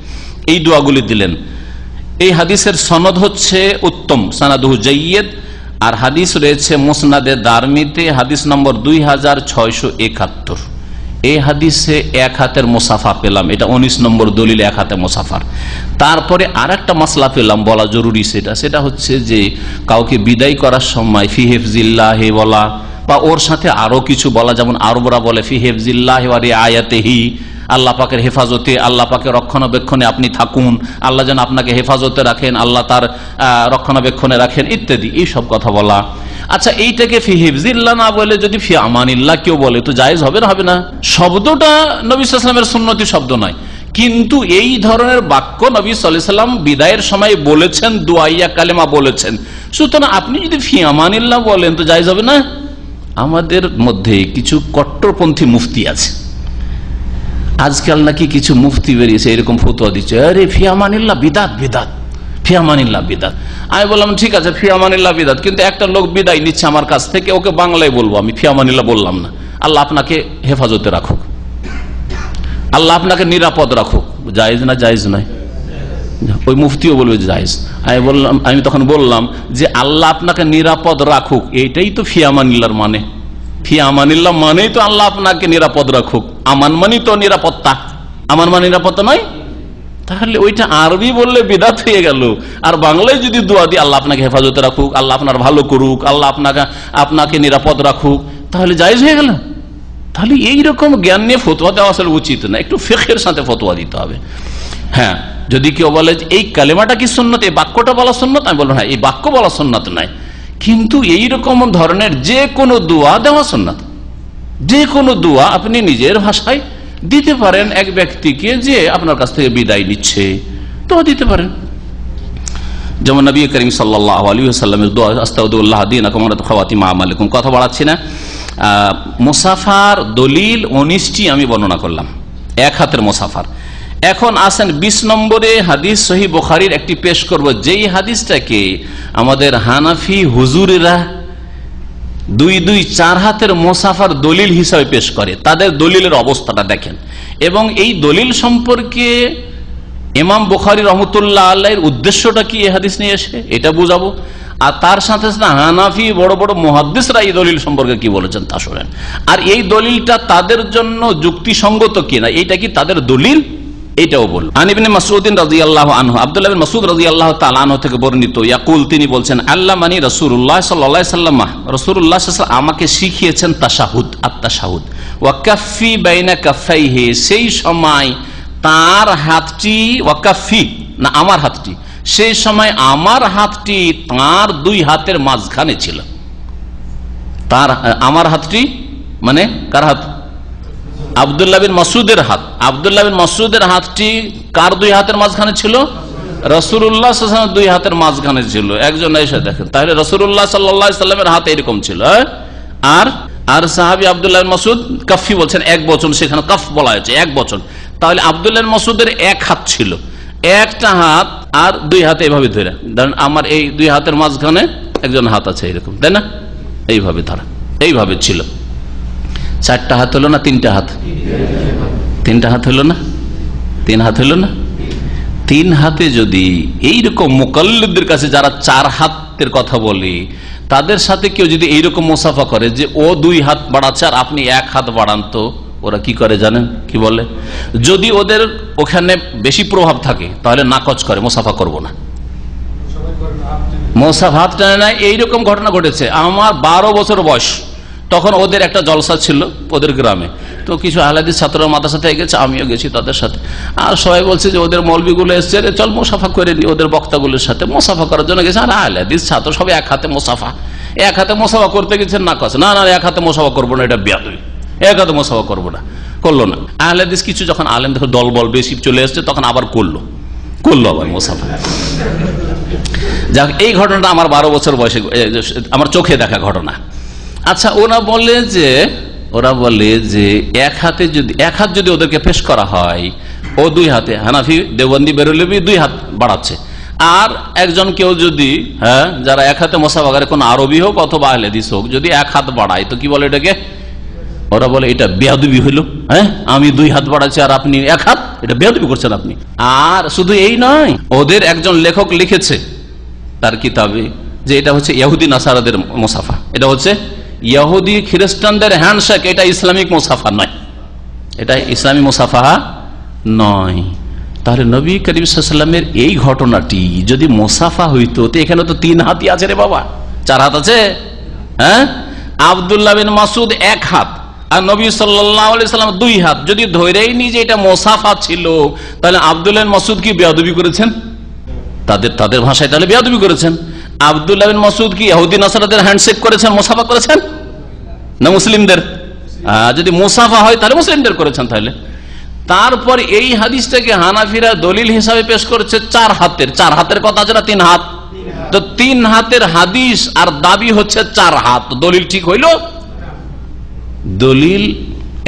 এই দোয়াগুলি দিলেন। এই হাদিসের সনদ হচ্ছে উত্তম, সানাদুহু জাইয়্যিদ। আর হাদিস রয়েছে মুসনাদে দারমিতে, হাদিস নম্বর 2671। এই হাদিসে এক হাতের মুসাফা পেলাম, এটা 19 নম্বর দলিল, এক হাতে মুসাফার। তারপরে আর একটা মাসলা পেলাম, বলা জরুরি, সেটা হচ্ছে যে কাউকে বিদায় করার সময় ফি হিফজিল্লাহি বলা, বা ওর সাথে আরো কিছু বলা, যেমন আরবরা বলে ফি হিফজিল্লাহি ওয়া রিআয়াতিহি, আল্লাহ পাকের হেফাজতে, আল্লাহ পাকের রক্ষণাবেক্ষণে আপনি থাকুন, আল্লাহ যেন আপনাকে হেফাজতে রাখেন, আল্লাহ তার রক্ষণাবেক্ষণে রাখেন ইত্যাদি, এই সব কথা বলা। আচ্ছা, এইটাকে ফি হিফজিল্লাহ না বলে যদি ফি আমানিল্লাহ কেউ বলে তো জায়েজ হবে না? হবে না। শব্দটা নবী সাল্লাল্লাহু আলাইহি ওয়াসাল্লামের সুন্নতি শব্দ নয়, কিন্তু এই ধরনের বাক্য নবী সাল্লাল্লাহু আলাইহি ওয়াসাল্লাম বিদায়ের সময় বলেছেন, দুআইয়া কালেমা বলেছেন, সুতরাং আপনি যদি ফি আমানিল্লাহ বলেন তো জায়েজ হবে না। আমাদের মধ্যে কিছু কট্টরপন্থী মুফতি আছে, আজকাল নাকি কিছু মুফতি বেরিয়েছে এরকম ফতোয়া দিচ্ছে, আরে ফি আমানিল্লাহ বিদাত, বিদাত, ফি আমানিল্লাহ বিদাত। আমি বললাম ঠিক আছে, ফি আমানিল্লাহ বিদাত, কিন্তু একটা লোক বিদায় নিচ্ছে আমার কাছ থেকে, ওকে বাংলায় বলবো, আমি ফি আমানিল্লাহ বললাম না। আল্লাহ আপনাকে হেফাজতে রাখুক, আল্লাহ আপনাকে নিরাপদ রাখুক, জায়েজ না? জায়েজ নয়। ওই মুফতিও বলবে জায়েজ। আমি তখন বললাম যে আল্লাহ আপনাকে নিরাপদ রাখুক, এইটাই তো ফি আমানিল্লাহর মানে। ফি আমানিল্লাহ মানেই তো আল্লাহ আপনাকে নিরাপদ রাখুক, আমান মানেই তো নিরাপত্তা, আমান মানে নিরাপত্তা নয়? তাহলে ওইটা আরবি বললে বিদাত হয়ে গেল, আর বাংলায় যদি দোয়া দিই আল্লাহ আপনাকে হেফাজতে রাখুক, আল্লাহ আপনার ভালো করুক, আল্লাহ আপনাকে নিরাপদ রাখুক, তাহলে জায়েজ হয়ে গেল। তাহলে এইরকম জ্ঞান নিয়ে ফতোয়া দেওয়া আসলে উচিত না, একটু ফিকহের সাথে ফতোয়া দিতে হবে। হ্যাঁ, যদি কেউ বলে এই কালেমাটা কি সুন্নত, এই বাক্যটা বলা সুন্নত, আমি বলবো হ্যাঁ এই বাক্য বলা সুন্নত নাই, কিন্তু এইরকম ধরনের যে কোনো দোয়া দেওয়া সুন্নত। যে কোনো দোয়া আপনি নিজের ভাষায় দিতে পারেন এক ব্যক্তিকে যে আপনার কাছ থেকে বিদায় নিচ্ছে, তো দিতে পারেন। যেমন নবী করিম সাল্লাল্লাহু আলাইহি ওয়াসাল্লামের দোয়া আস্তাউদুল্লাহ দীনাকুম ওয়া খাওয়াতিমা আমালাকুম। কথা বাড়াচ্ছি না। মুসাফার দলিল 19টি আমি বর্ণনা করলাম, এক হাতের মুসাফার। এখন আসেন 20 নম্বরে হাদিস সহিহ বুখারীর একটি পেশ করব, যেই হাদিসটাকে আমাদের হানাফি হুজুরেরা 2-4 হাতের মুসাফার দলিল হিসাবে পেশ করে। তাদের দলিলের অবস্থাটা দেখেন, এবং এই দলিল সম্পর্কে ইমাম বুখারী রহমতুল্লাহ আলাইহির উদ্দেশ্যটা কি এই হাদিস নিয়ে এসে এটা বুঝাবো। আর তার সাথে সাথে হানাফি বড় বড় মুহাদ্দিসরা এই দলিল সম্পর্কে কি বলেছেন তা শুনেন। আর এই দলিলটা তাদের জন্য যুক্তিসঙ্গত কিনা, এইটা কি তাদের দলিল, এটাও বলবো। আন ইবনে মাসউদ রাদিয়াল্লাহু আনহু, আব্দুল্লাহ বিন মাসউদ রাদিয়াল্লাহু তাআলা আনহু থেকে বর্ণিত, ইয়াকুল, তিনি বলছেন, আল্লামানি রাসূলুল্লাহ সাল্লাল্লাহু আলাইহি ওয়াসাল্লাম, রাসূলুল্লাহ সাল্লাল্লাহু আলাইহি ওয়াসাল্লাম আমাকে শিখিয়েছেন তাশাহুদ, আত-তাশাহুদ। ওয়া কাফফি বাইনা কাফাইহি, সেই সময় তার হাতটি, ওয়া কাফফি না আমার হাতটি, সেই সময় আমার হাতটি তার দুই হাতের মাঝখানে ছিল। তার আমার হাতটি মানে কার হাত? আব্দুল্লাহ বিন মাসউদের হাত। আব্দুল্লাহ বিন মাসউদের হাতটি কার দুই হাতের মাঝখানে ছিল? রাসূলুল্লাহ সাল্লাল্লাহু আলাইহি ওয়াসাল্লামের দুই হাতের মাঝখানে ছিল। একজন এসে দেখেন, তাহলে রাসূলুল্লাহ সাল্লাল্লাহু আলাইহি ওয়াসাল্লামের হাত এরকম ছিল। আর সাহাবী আব্দুল্লাহ বিন মাসউদ কাফি বলছেন, এক বচন, সেখানে কাফ বলা হয়েছে, এক বচন। তাহলে আব্দুল্লাহ বিন মাসউদের এক হাত ছিল, একটা হাত আর দুই হাতে এভাবে ধরে, ধরেন আমার এই দুই হাতের মাঝখানে একজন হাত আছে এরকম, তাই না? এইভাবে ধরা, এইভাবে ছিল। 4টা হাত হলো না 3টা হাত? 3টা হাত হলো না? 3 হাত হলো না? 3 হাতে যদি এইরকম মুকাল্লিদদের কাছে যারা 4 হাতের কথা বলে, তাদের সাথে কেউ যদি এইরকম মুসাফা করে যে ও 2 হাত বাড়াচ্ছে আর আপনি 1 হাত বাড়ান, তো ওরা কি করে জানেন? কি বলে, যদি ওদের ওখানে বেশি প্রভাব থাকে তাহলে নাকচ করে, মুসাফা করব না, মুসাফা হাত টানে না। এইরকম ঘটনা ঘটেছে। আমার 12 বছর বয়স, তখন ওদের একটা জলসা ছিল ওদের গ্রামে, তো কিছু আহলে হাদিস ছাত্ররা মাদ্রাসা থেকে গেছে, আমিও গেছি তাদের সাথে। আর সবাই বলছে যে ওদের মৌলবীগুলো এসছে, চল মুসাফা করে নি, ওদের বক্তাগুলোর সাথে মুসাফা করার জন্য গেছে। আর আহলে হাদিস ছাত্র সবাই এক হাতে মুসাফা, এক হাতে মুসাফা করতে গেছেন, না কাছে না, এক হাতে মুসাফা করবো না, এটা বেয়াদবি, এক হাতে মুসাফা করবো না, করলো না। আহলে হাদিস কিছু যখন আলেম দেখো দল বল বেশি চলে এসছে, তখন আবার করলো আবার মুসাফা। যাক, এই ঘটনাটা আমার 12 বছর বয়সে আমার চোখে দেখা ঘটনা। আচ্ছা, ওরা বলে যে এক হাত যদি ওদেরকে পেশ করা হয়, ও 2 হাতে, হানাফি দেওবন্দি বেরলভী 2 হাত বাড়াচ্ছে, আর একজন কেউ যদি যারা এক হাতে মুসাফা করে, কোন আরবি হোক অথবা আহলে হাদিস হোক, যদি 1 হাত বাড়ায়, তো কি বলে এটাকে? ওরা বলে এটা বেয়াদবি হইল। আমি 2 হাত বাড়াচ্ছি আর আপনি 1 হাত, এটা বেয়াদবি করছেন আপনি। আর শুধু এই নয়, ওদের একজন লেখক লিখেছে তার কিতাবে যে এটা হচ্ছে ইহুদি নাসারাদের মুসাফা, এটা হচ্ছে ইহুদি খ্রিস্টানদের হ্যান্ডশেক, এটা ইসলামিক মুসাফা নয়, এটা ইসলামী মুসাফা নয়। তাহলে নবী করিম সাল্লাল্লাহু আলাইহি ওয়াসাল্লামের এই ঘটনাটি যদি মুসাফা হইতো, তো এখানে তো 3 হাতই আছে রে বাবা, 4 হাত আছে? আব্দুল্লাহ বিন মাসউদ 1 হাত আর নবী সাল্লাল্লাহু আলাইহি ওয়াসাল্লাম 2 হাত। যদি ধরেই নি যে এটা মুসাফা ছিল, তাহলে আব্দুল্লাহ বিন মাসউদ কি বেয়াদবি করেছেন? তাদের ভাষায় তাহলে বেয়াদবি করেছেন। আব্দুল্লাহ বিন মাসউদ কি ইহুদি নাসারাদের হ্যান্ডশেক করেছেন, মুসাফা করেছেন না মুসলিমদের? যদি মুসাফা হয় তাহলে মুসলিমদের করেছেন। তাহলে তারপর এই হাদিসটাকে হানাফিরা দলিল হিসাবে পেশ করেছে 4 হাতের কথা আছে না, 3 হাত। তো 3 হাতের হাদিস আর দাবি হচ্ছে 4 হাত, দলিল ঠিক হইল? দলিল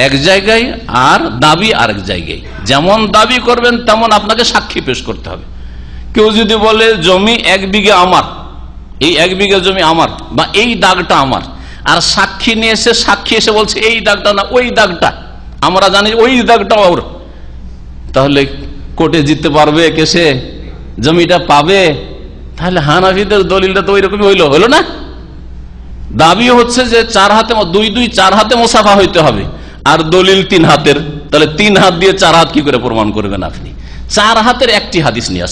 এক জায়গায় আর দাবি আরেক জায়গায়। যেমন দাবি করবেন তেমন আপনাকে সাক্ষী পেশ করতে হবে। কেউ যদি বলে জমি 1 বিঘা আমার, এই 1 বিঘা জমি আমার, বা এই দাগটা আমার, আর সাক্ষী নিয়ে সাক্ষী এসে বলছে এই দাগটা না ওই দাগটা, আমরা জানি ওই দাগটা ওর, তাহলে কোর্টে জিততে পারবে, কেসে জমিটা পাবে? তাহলে হানাফিদের দলিলটা তো ওই রকমই হইলো না। দাবি হচ্ছে যে 4 হাতে 4 হাতে মুসাফা হইতে হবে, আর দলিল 3 হাতের। তাহলে 3 হাত দিয়ে 4 হাত কি করে প্রমাণ করবেন আপনি? 4 হাতের একটি হাদিস নিয়ে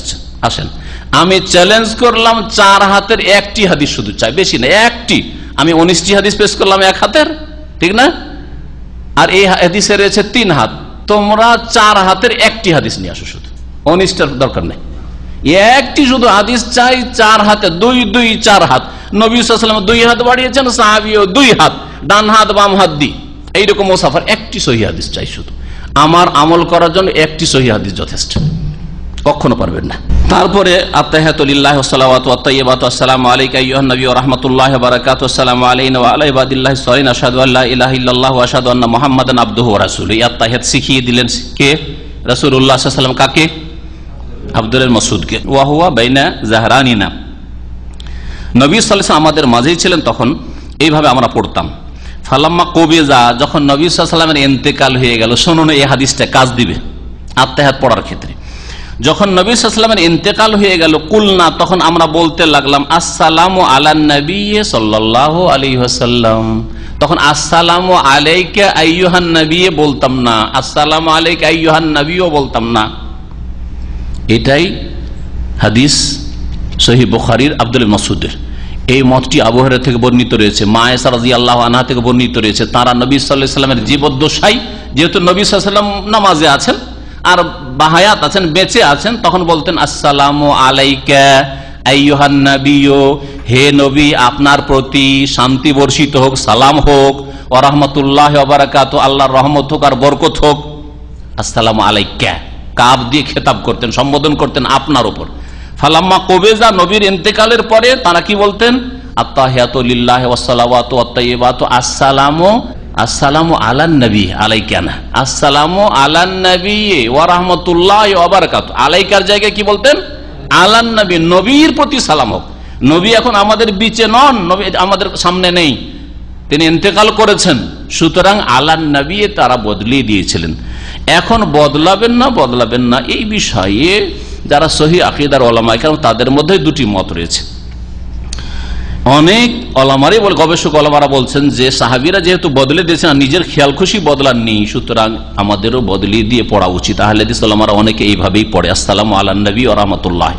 আসেন। আমি চ্যালেঞ্জ করলাম 4 হাতের একটি হাদিস শুধু চাই, বেশি না, একটি। আমি 19টি হাদিস পেশ করলাম 1 হাতের, ঠিক না? আর এই হাদিসে রয়েছে 3 হাত, তোমরা 4 হাতের একটি হাদিস নিয়ে আসো, শুধু 19টার দরকার নেই, একটি শুধু হাদিস চাই 4 হাতে, 4 হাত। নবী সাল্লাল্লাহু আলাইহি ওয়াসাল্লাম 2 হাত বাড়িয়েছেন, সাহাবীও 2 হাত, ডান হাত বাম হাত দিয়ে এইরকম মুসাফার একটি সহিহ হাদিস চাই শুধু। আমার আমল করার জন্য একটি সহিহ হাদিস যথেষ্ট, কখনো পারবেন না। তারপরে আত্তাহিয়াতু লিল্লাহি ওয়া সালাওয়াতু ওয়াত তাইয়্যিবাতু আসসালামু আলাইকা আইয়ুহান নাবী ওয়া রাহমাতুল্লাহি ওয়া বারাকাতুহু আসসালামু আলাইনা ওয়া আলা ইবাদিল্লাহিস সালিহিন আশহাদু আল্লা ইলাহা ইল্লাল্লাহু ওয়া আশহাদু আন্না মুহাম্মাদান আবদুহু ওয়া রাসূলুহু। এই আত্তাহিয়াত শিখিয়ে দিলেন কে? রাসূলুল্লাহ সাল্লাল্লাহু আলাইহি ওয়াসাল্লাম। কাকে? আব্দুল মাসউদকে। ওয়া হুয়া বাইনা জাহরানিনা, নবী সাল্লাল্লাহু আলাইহি ওয়াসাল্লাম আমাদের মাঝেই ছিলেন, তখন এইভাবে আমরা পড়তাম। ফালাম্মা কুবিজা, যখন নবী সাল্লাল্লাহু আলাইহি ওয়াসাল্লামের ইন্তেকাল হয়ে গেল, শুনুন এই হাদিসটা কাজ দিবে আত্তাহিয়াত পড়ার ক্ষেত্রে। যখন নবী সাল্লাল্লাহু আলাইহি ওয়াসাল্লামের ইন্তেকাল হয়ে গেল, কুলনা, তখন আমরা বলতে লাগলাম আসসালামু আলান নবী সাল্লাল্লাহু আলাইহি ওয়াসাল্লাম। তখন আসসালামু আলাইকা আইয়ুহান নবী বলতাম না, আসসালামু আলাইকা আইয়ুহান নবীও বলতাম না। এটাই হাদিস সহিহ বুখারীর আব্দুল মাসউদের। এই মতটি আবু হুরায়রা থেকে বর্ণিত রয়েছে, মা আয়েশা রাদিয়াল্লাহু আনহা থেকে বর্ণিত রয়েছে। তারা নবী সাল্লাল্লাহু আলাইহি ওয়াসাল্লামের জীবদ্দশায়, যেহেতু নবী সাল্লাল্লাহু আলাইহি ওয়াসাল্লাম নামাজে আছেন আর বাহায়াত আছেন, বেঁচে আছেন, তখন বলতেন আসসালামু আলাইকা আইয়ুহান নবিয়্যু, হে নবী আপনার প্রতি শান্তি বর্ষিত হোক, সালাম হোক, ওয়া রাহমাতুল্লাহি ওয়া বারাকাতুহু, আল্লাহর রহমত হোক আর বরকত হোক। আসসালামু আলাইকা কাব দিয়ে খেতাব করতেন, সম্বোধন করতেন আপনার উপর। ফালাম্মা কুবিজা, নবীর ইন্তেকালের পরে তারা কি বলতেন? আত্তাহিয়াতু লিল্লাহি ওয়াস সালাওয়াতু ওয়াত তাইয়্যিবাতু আসসালামু আলান নবী আলাইকানা, আসসালামু আলান নবী ওয়া রাহমাতুল্লাহি ওয়া বারাকাতুহু। আলাইকার জায়গায় কি বলতেন? আলান নবী, নবীর প্রতি সালাম হোক। নবী এখন আমাদের বিচে নন, নবী আমাদের সামনে নেই, তিনি ইন্তেকাল করেছেন, সুতরাং আলান নবী তারা বদলিয়ে দিয়েছিলেন। এখন বদলাবেন না এই বিষয়ে যারা সহিহ আকীদার উলামা, কারণ তাদের মধ্যে 2টি মত রয়েছে। অনেক ওলামারই গবেষক ওলামারা বলছেন যে সাহাবীরা যেহেতু বদলে দিয়েছেন, নিজের খেয়াল খুশি বদলাননি, সুতরাং আমাদেরও বদলিয়ে দিয়ে পড়া উচিত। আহলে হাদিস ওলামারা অনেকে এইভাবেই পড়ে, আসসালামু আলান নবী ওয়া রাহমাতুল্লাহ।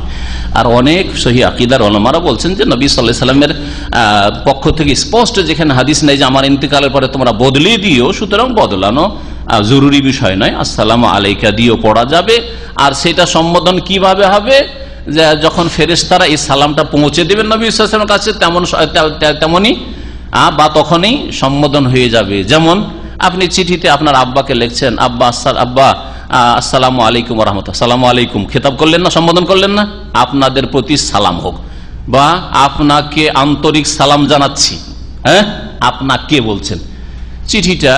আর অনেক সহিহ আকীদার ওলামারা বলছেন যে নবী সাল্লাল্লাহু আলাইহি ওয়াসাল্লামের পক্ষ থেকে স্পষ্ট যেখানে হাদিস নেই যে আমার ইন্তেকালের পরে তোমরা বদলিয়ে দিও, সুতরাং বদলানো জরুরি বিষয় নয়, আসসালামু আলাইকা দিয়েও পড়া যাবে। আর সেটা সম্বোধন কিভাবে হবে? যে যখন ফেরেশতারা এই সালামটা পৌঁছে দেবেন নবী সাল্লাল্লাহু আলাইহি ওয়াসাল্লামের কাছে, তেমনই বা তখনই সম্বোধন হয়ে যাবে। যেমন আপনি চিঠিতে আপনার আব্বাকে লিখছেন, আব্বা আসসালামু আলাইকুম ওয়া রাহমাতুল্লাহ, আসসালামু আলাইকুম খেতাব করলেন না, সম্বোধন করলেন না, আপনাদের প্রতি সালাম হোক, বা আপনাকে আন্তরিক সালাম জানাচ্ছি। হ্যাঁ, আপনাকে বলছেন। চিঠিটা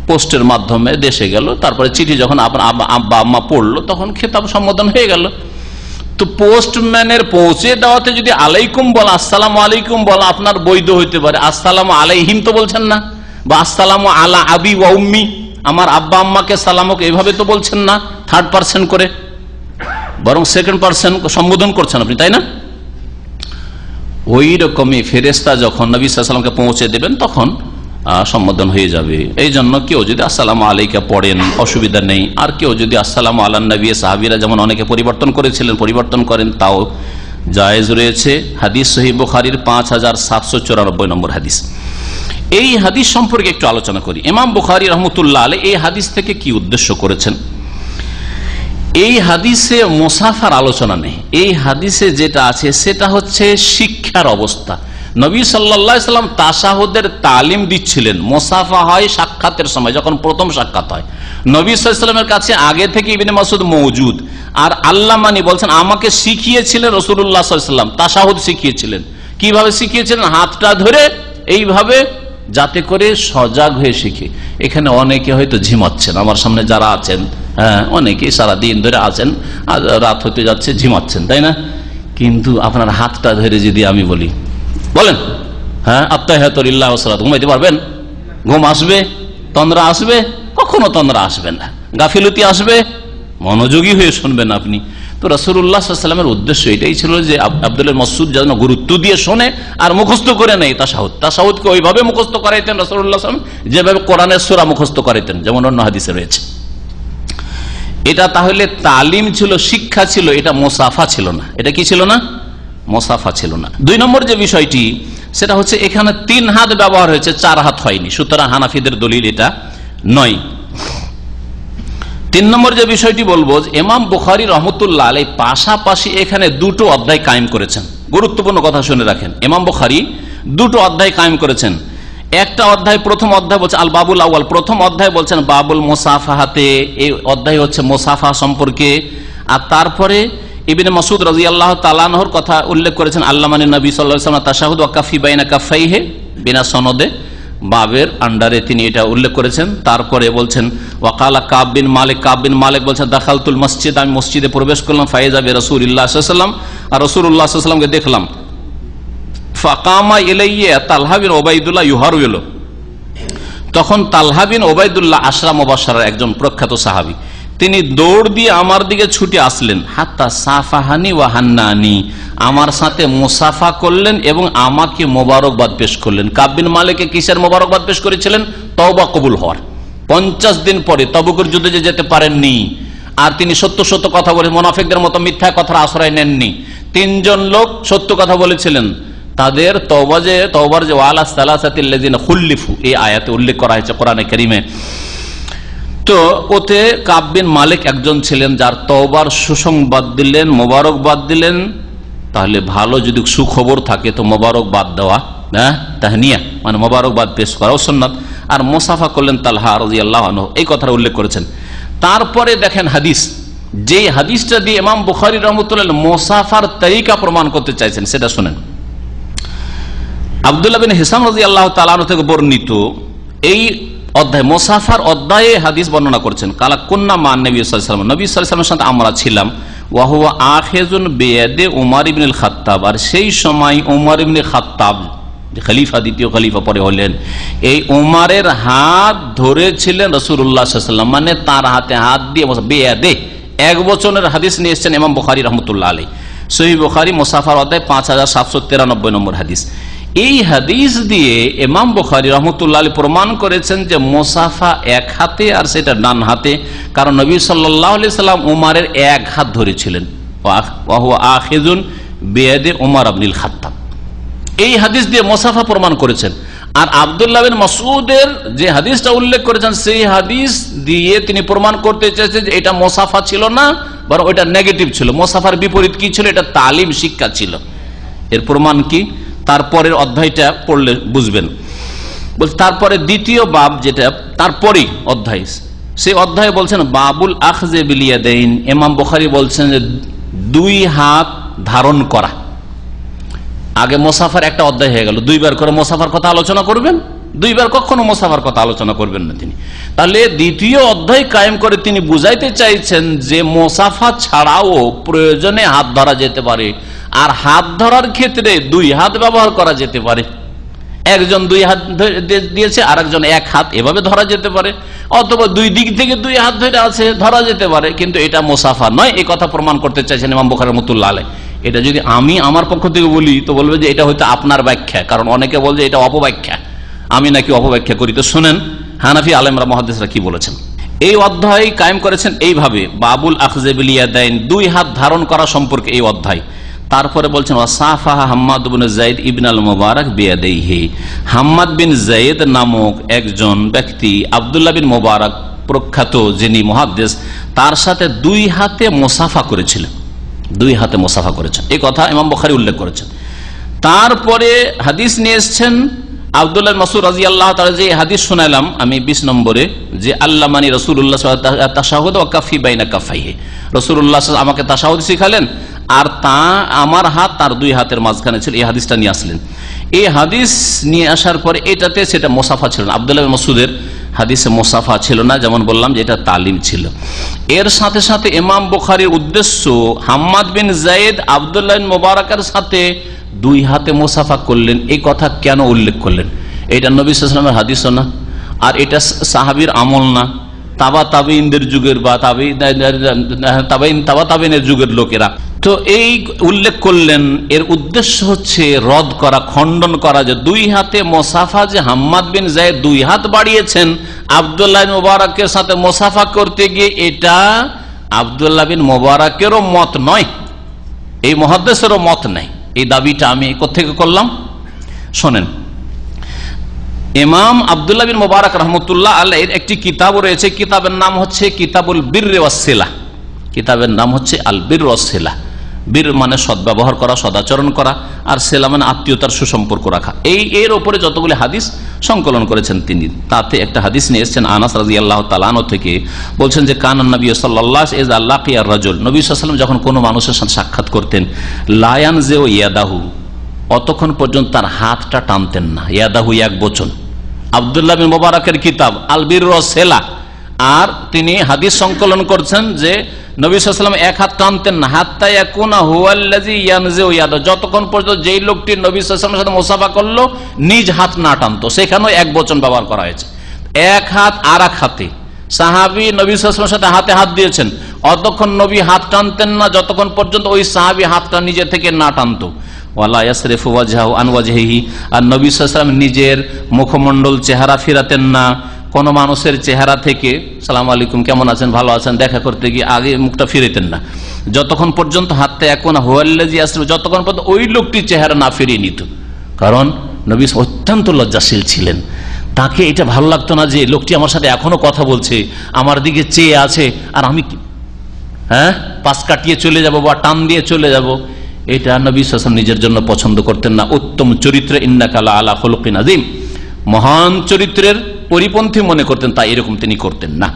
পোস্টের মাধ্যমে দেশে গেল, তারপরে চিঠি যখন আপনার আব্বা আম্মা পড়লো, তখন খেতাব সম্বোধন হয়ে গেল। তো পোস্টম্যানের পৌঁছে দেওয়াতে যদি আলাইকুম বলা, আসসালামু আলাইকুম বলা আপনার বৈধ হইতে পারে, আসসালামু আলাইহিম তো বলছেন না, বা আসসালামু আলা আবি ওয়া উম্মি, আমার আব্বা আম্মাকে সালাম হোক, এইভাবে তো বলছেন না থার্ড পারসন করে, বরং সেকেন্ড পারসন সম্বোধন করছেন আপনি, তাই না? ওই রকমই ফেরেশতা যখন নবী সাল্লাল্লাহু আলাইহি ওয়াসাল্লামকে পৌঁছে দেবেন তখন সম্বোধন হয়ে যাবে। এই জন্য কেউ যদি আসসালামু আলাইকা পড়েন অসুবিধা নেই, আর কেউ যদি আসসালামু আলান নবী, সাহাবীরা যেমন অনেকে পরিবর্তন করেছিলেন, পরিবর্তন করেন, তাও জায়েজ রয়েছে। হাদিস সহিহ বুখারীর 5794 নম্বর হাদিস। এই হাদিস সম্পর্কে একটু আলোচনা করি। ইমাম বুখারী রাহমাতুল্লাহ আলাইহি এই হাদিস থেকে কি উদ্দেশ্য করেছেন? এই হাদিসে মুসাফার আলোচনা নেই, এই হাদিসে যেটা আছে সেটা হচ্ছে শিক্ষার অবস্থা। নবী সাল্লাল্লাহু আলাইহি ওয়াসাল্লাম তাশাহুদের তালিম দিচ্ছিলেন। মুসাফা হয় সাক্ষাতের সময়, যখন প্রথম সাক্ষাৎ হয়। নবী সাল্লাল্লাহু আলাইহি ওয়াসাল্লামের কাছে আগে থেকে ইবনে মাসউদ মওজুদ, আর আল্লাহ মানি বলছেন আমাকে শিখিয়েছিলেন রাসূলুল্লাহ সাল্লাল্লাহু আলাইহি ওয়াসাল্লাম, তাশাহুদ শিখিয়েছিলেন। কিভাবে শিখিয়েছিলেন? হাতটা ধরে এইভাবে, যাতে করে সজাগ হয়ে শিখে। এখানে অনেকে হয়তো ঝিমাচ্ছেন, আমার সামনে যারা আছেন, হ্যাঁ অনেকেই সারাদিন ধরে আছেন, আর রাত হতে যাচ্ছে, ঝিমাচ্ছেন, তাই না? কিন্তু আপনার হাতটা ধরে যদি আমি বলি, বলেন হ্যাঁ আত্তাহিয়াতু লিল্লাহি ওয়া সালাতু, ঘুমাইতে পারবেন? ঘুম আসবে? তন্দ্রা আসবে? কখনো তন্দ্রা আসবে না, গাফিলতি আসবে? মনোযোগী হয়ে শুনবেন আপনি। তো রাসূলুল্লাহ সাল্লাল্লাহু আলাইহি ওয়াসাল্লামের উদ্দেশ্য এটাই ছিল যে আব্দুল মাসউদ যেন গুরুত্ব দিয়ে শোনে আর মুখস্থ করে নেয় তাশাহুদকে ওইভাবে মুখস্থ করাইতেন রাসূলুল্লাহ সাল্লাল্লাহু আলাইহি ওয়াসাল্লাম যেভাবে কোরআনের সূরা মুখস্থ করাইতেন, যেমন অন্য হাদিসে রয়েছে। এটা তাহলে তালিম ছিল, শিক্ষা ছিল, এটা মুসাফা ছিল না। এটা কি ছিল না? মুসাফা ছিল না। 2 নম্বর যে বিষয়টি, সেটা হচ্ছে এখানে 3 হাত ব্যবহার হয়েছে, 4 হাত হয়নি। সুতরাং হানাফিদের দলিল এটা নয়। 3 নম্বর যে বিষয়টি বলবো, ইমাম বুখারী রহমতুল্লাহ আলাইহি পাশাপাশি এখানে দুটো অধ্যায় কায়েম করেছেন। গুরুত্বপূর্ণ কথা শুনে রাখেন, ইমাম বুখারী দুটো অধ্যায় কায়েম করেছেন। একটা অধ্যায়, প্রথম অধ্যায় বলছে আল বাবুল আউয়াল, প্রথম অধ্যায় বলছেন বাবুল মুসাফাহাতে, এই অধ্যায় হচ্ছে মুসাফা সম্পর্কে। আর তারপরে ইবনে মাসউদ রাদিয়াল্লাহু তাআলা আনহুর কথা উল্লেখ করেছেন, আল্লামানি নবী সাল্লাল্লাহু আলাইহি ওয়াসাল্লাম তাশাহুদ ওয়া কাফি বাইনা কাফাইহি, বিনা সনদে বাবের আন্ডারে তিনি এটা উল্লেখ করেছেন। তারপরে বলছেন ওয়াকালা কাব বিন মালিক, কাব বিন মালিক বলছেন দাখালতুল মসজিদ, আমি মসজিদে প্রবেশ করলাম, ফাইজা বি রাসূলিল্লাহ সাল্লাল্লাহু আলাইহি ওয়াসাল্লাম, আর রাসূলুল্লাহ সাল্লাল্লাহু আলাইহি ওয়াসাল্লামকে দেখলাম। ফাকামা ইলাইয়া তালহা বিন উবাইদুল্লাহ ইউহারুলু, তখন তালহা বিন উবাইদুল্লাহ আশরা মুবাশশারার একজন প্রখ্যাত সাহাবী, তিনি দৌড় দিয়ে আমার দিকে ছুটে আসলেন। হাত্তা সাফাহানি ওয়া হান্নানি, আমার সাথে মুসাফা করলেন এবং আমাকে মোবারকবাদ পেশ করলেন। কাব বিন মালিককে কিসের মোবারকবাদ পেশ করেছিলেন? তওবা কবুল হওয়ার। 50 দিন পরে তবুকের যুদ্ধে যে যেতে পারেননি, আর তিনি সত্য সত্য কথা বলে, মুনাফিকদের মতো মিথ্যা কথার আশ্রয় নেননি। 3 জন লোক সত্য কথা বলেছিলেন, তাদের তওবার যে ওয়ালা সালাসাতিল্লাযিনা খুল্লিফু, এই আয়াতে উল্লেখ করা হয়েছে কোরআনে কারীমে। তো ওতে কাব বিন মালিক একজন ছিলেন যার তওবার সুসংবাদ দিলেন, মোবারকবাদ দিলেন। তাহলে ভালো যদি সুখবর থাকে তো মোবারকবাদ দেওয়া, তাহনিয়া মানে মোবারকবাদ পেশ করাও সুন্নাত। আর মুসাফা করলেন তালহা রাদিয়াল্লাহু আনহু, এই কথাটা উল্লেখ করেছেন। তারপরে দেখেন হাদিস, যেই হাদিসটা দিয়ে ইমাম বুখারী রাহমাতুল্লাহ মুসাফার তরিকা প্রমাণ করতে চাইছেন, সেটা শুনেন। আব্দুল্লাহ বিন হিসাম রাদিয়াল্লাহু তাআলা আনহু থেকে বর্ণিত এই অধ্যায়, মুসাফার অধ্যায়ে হাদিস বর্ণনা করছেন, কালা কুন্না মা নবী সাল্লাল্লাহু আলাইহি ওয়াসাল্লাম, নবী সাল্লাল্লাহু আলাইহি ওয়াসাল্লামের সাথে আমরা ছিলাম। ওয়া হুয়া আখিযুন বিয়াদি উমর ইবনে আল খাত্তাব, আর সেই সময় উমর ইবনে খাত্তাব যে খলিফা, দ্বিতীয় খলিফা পরে হলেন, এই উমরের হাত ধরেছিলেন রাসূলুল্লাহ সাল্লাল্লাহু আলাইহি ওয়াসাল্লাম, মানে তার হাতে হাত দিয়ে বিয়াদে। এক বচনের হাদিস নিয়ে এসেছেন ইমাম বুখারী রাহমাতুল্লাহ আলাইহি, সহিহ বুখারী মুসাফার অধ্যায় 5793 নম্বর হাদিস। এই হাদিস দিয়ে ইমাম বুখারী রাহমাতুল্লাহ আলাইহি প্রমাণ করেছেন যে মুসাফা এক হাতে, আর সেটা ডান হাতে, কারণ নবী সাল্লাল্লাহু আলাইহি সাল্লাম উমরের এক হাত ধরেছিলেন। ওয়া হুয়া আখিযুন বিয়াদি উমর ইবনুল খাত্তাব, এই হাদিস দিয়ে মুসাফা প্রমাণ করেছেন। আর আব্দুল্লাহ বিন মাসউদের যে হাদিসটা উল্লেখ করেছেন, সেই হাদিস দিয়ে তিনি প্রমাণ করতে চেয়েছেন যে এটা মুসাফা ছিল না, বরং ওইটা নেগেটিভ ছিল। মুসাফার বিপরীত কি ছিল? এটা তালিম, শিক্ষা ছিল। এর প্রমাণ কি? তারপরের অধ্যায়টা পড়লে বুঝবেন। তারপরে দ্বিতীয় বাব, যেটা তারপরেই অধ্যায়, সেই অধ্যায়ে বলছেন বাবুল আখযে বিল ইয়াদাইন। ইমাম বুখারী বলছেন যে 2 হাত ধারণ করা। আগে মুসাফার একটা অধ্যায় হয়ে গেল, 2 বার করে মুসাফার কথা আলোচনা করবেন, 2 বার কখনো মুসাফার কথা আলোচনা করবেন না তিনি। তাহলে দ্বিতীয় অধ্যায় কায়েম করে তিনি বুঝাইতে চাইছেন যে মুসাফা ছাড়াও প্রয়োজনে হাত ধরা যেতে পারে, আর হাত ধরার ক্ষেত্রে 2 হাত ব্যবহার করা যেতে পারে। একজন 2 হাত দিয়েছে, আর একজন 1 হাত, এভাবে ধরা যেতে পারে, অথবা 2 দিক থেকে 2 হাত ধরে আছে, ধরা যেতে পারে, কিন্তু এটা মুসাফা নয়। এই কথা প্রমাণ করতে চাইছেন ইমাম বুখারী রাহমাতুল্লাহ আলাইহি। এটা যদি আমি আমার পক্ষ থেকে বলি তো বলবে যে এটা হয়তো আপনার ব্যাখ্যা, কারণ অনেকে বলছে এটা অপব্যাখ্যা, আমি নাকি অপব্যাখ্যা করি। তো শুনেন হানাফি আলেমরা, মুহাদ্দিসরা কি বলেছেন। এই অধ্যায় কায়েম করেছেন এইভাবে, বাবুল আখযে বিল ইয়াদাইন, 2 হাত ধারণ করা সম্পর্কে এই অধ্যায়। তারপরে বলছেন ওয়াসাফাহা হাম্মাদ বিন যায়েদ ইবনে আল মুবারক বিয়াদাইহি, হাম্মাদ বিন যায়েদ নামক একজন ব্যক্তি আব্দুল্লাহ বিন মুবারক প্রখ্যাত যিনি মুহাদ্দিস, তার সাথে 2 হাতে মুসাফা করেছিলেন, 2 হাতে মুসাফা করেছেন, এই কথা ইমাম বুখারী উল্লেখ করেছেন। তারপরে হাদিস নিয়ে এসেছেন আব্দুল্লাহ বিন মাসউদ রাদিয়াল্লাহু তাআলা, যে হাদিস শোনালাম আমি 20 নম্বরে, যে আল্লামানি রাসূলুল্লাহ সাল্লাল্লাহু আলাইহি ওয়াসাল্লাম তাশাহুদ ওয়া কাফি বাইনা কাফাইহি, রাসূলুল্লাহ সাল্লাল্লাহু আমাকে তাশাহুদ শিখালেন, আর তা আমার হাত তার 2 হাতের মাঝখানে ছিল। এই হাদিসটা নিয়ে আসলেন। এই হাদিস নিয়ে আসার পরে এটাতে সেটা মুসাফা ছিল না, আব্দুল্লাহ বিন মাসউদের হাদিসে মুসাফা ছিল না, যেমন বললাম যে এটা তালিম ছিল। এর সাথে সাথে ইমাম বুখারীর উদ্দেশ্য হাম্মাদ বিন যায়েদ আব্দুল্লাহ বিন মুবারকের সাথে 2 হাতে মুসাফা করলেন, এই কথা কেন উল্লেখ করলেন? এটা নবী সাল্লাল্লাহু আলাইহি ওয়াসাল্লামের হাদিসও না, আর এটা সাহাবীর আমল না, তাবাইনদের যুগের বা তাবাইনের যুগের লোকেরা। তো এই উল্লেখ করলেন, এর উদ্দেশ্য হচ্ছে রদ করা, খণ্ডন করা, যে 2 হাতে মুসাফা, যে হাম্মাদ বিন যায়েদ 2 হাত বাড়িয়েছেন আব্দুল্লাহ বিন মুবারকের সাথে মুসাফা করতে গিয়ে, এটা আব্দুল্লাহ বিন মুবারকেরও মত নয়, এই মুহাদ্দিসেরও মত নাই। এই দাবিটা আমি কোত্থেকে করলাম শোনেন। ইমাম আব্দুল্লাহ বিন মুবারক রহমতুল্লাহ আলাইহির একটি কিতাব রয়েছে, কিতাবের নাম হচ্ছে কিতাবুল বিররি ওয়াস সিলাহ। কিতাবের নাম হচ্ছে আল বির ওয়াস সিলাহ। বীর মানে সদ্ব্যবহার করা, সদাচরণ করা, আর সেলা মানে আত্মীয়তার সুসম্পর্ক রাখা। এর উপরে যতগুলি হাদিস সংকলন করেছেন তিনি, তাতে একটা হাদিস নিয়ে এসেছেন আনাস রাদিয়াল্লাহু তাআলা আনহু থেকে। বলছেন যে কানান নবী সাল্লাল্লাহু আলাইহি ওয়াসাল্লাম ইযা লাকিয়া রাজুল, নবী সাল্লাল্লাহু আলাইহি ওয়াসাল্লাম যখন কোনো মানুষের সাথে সাক্ষাৎ করতেন, লা ইয়ানজিউ ইয়াদাহু, অতক্ষণ পর্যন্ত তার হাতটা টানতেন না। ইয়াদাহু এক বচন। আব্দুল্লাহ বিন মুবারকের কিতাব আল বির ওয়াস সিলাহ, আর তিনি হাদিস সংকলন করছেন যে নবী সাল্লাল্লাহু আলাইহি ওয়াসাল্লাম এক হাত টানতেন না, হাত্তা ইয়াকুনা হুয়াল্লাযী ইয়ানজিউ ইয়াদাহু, যতক্ষণ পর্যন্ত যেই লোকটি নবী সাল্লাল্লাহু আলাইহি ওয়াসাল্লামের সাথে মুসাফা করলো নিজ হাত না টানতো। সেখানেও এক বচন ব্যবহার করা হয়েছে, এক হাত আর এক হাতে। সাহাবী নবী সাল্লাল্লাহু আলাইহি ওয়াসাল্লামের সাথে হাতে হাত দিয়েছেন, অতক্ষণ নবী হাত টানতেন না যতক্ষণ পর্যন্ত ওই সাহাবী হাতটা নিজে থেকে না টানতো। ওয়ালা ইয়াসরিফু ওয়াজহাহু আন ওয়াজহিহি, আর নবী সাল্লাল্লাহু আলাইহি ওয়াসাল্লাম নিজের মুখমণ্ডল চেহারা ফিরাতেন না কোন মানুষের চেহারা থেকে। সালাম আলাইকুম, কেমন আছেন, ভালো আছেন, দেখা করতে গিয়ে আগে মুখটা ফিরাতেন না যতক্ষণ পর্যন্ত হাতটা এখন হুয়াল্লাযী ইয়াসরিফু, যতক্ষণ পর্যন্ত ওই লোকটি চেহারা না ফিরিয়ে নিত। কারণ নবী অত্যন্ত লজ্জাশীল ছিলেন, তাকে এটা ভালো লাগতো না যে লোকটি আমার সাথে এখনো কথা বলছে, আমার দিকে চেয়ে আছে, আর আমি পাশ কাটিয়ে চলে যাব বা টান দিয়ে চলে যাব। এটা নবী সাল্লাল্লাহু আলাইহি ওয়াসাল্লাম নিজের জন্য পছন্দ করতেন না। উত্তম চরিত্রে ইন্নাকা লা আলা খুলুকিন আযীম, মহান চরিত্রের পরিপন্থী মনে করতেন, তাই এরকম তিনি করতেন না।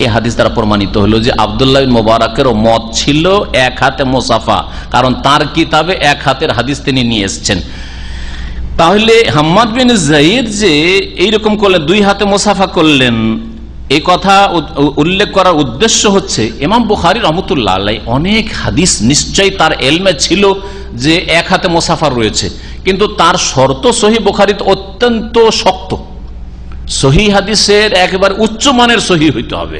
এই হাদিস দ্বারা প্রমাণিত হলো যে আব্দুল্লাহ বিন মুবারকেরও মত ছিল এক হাতে মুসাফা, কারণ তার কিতাবে এক হাতের হাদিস তিনি নিয়ে এসেছেন। তাহলে হাম্মাদ বিন যায়েদ যে এইরকম করলেন, দুই হাতে মুসাফা করলেন, এই কথা উল্লেখ করার উদ্দেশ্য হচ্ছে ইমাম বুখারী রহমতুল্লাহ আলাইহি অনেক হাদিস নিশ্চয়ই তার এলমে ছিল যে এক হাতে মুসাফা রয়েছে, কিন্তু তার শর্ত সহিহ বুখারীতে অত্যন্ত শক্ত। সহিহ হাদিসের একেবারে উচ্চমানের সহিহ হইতে হবে,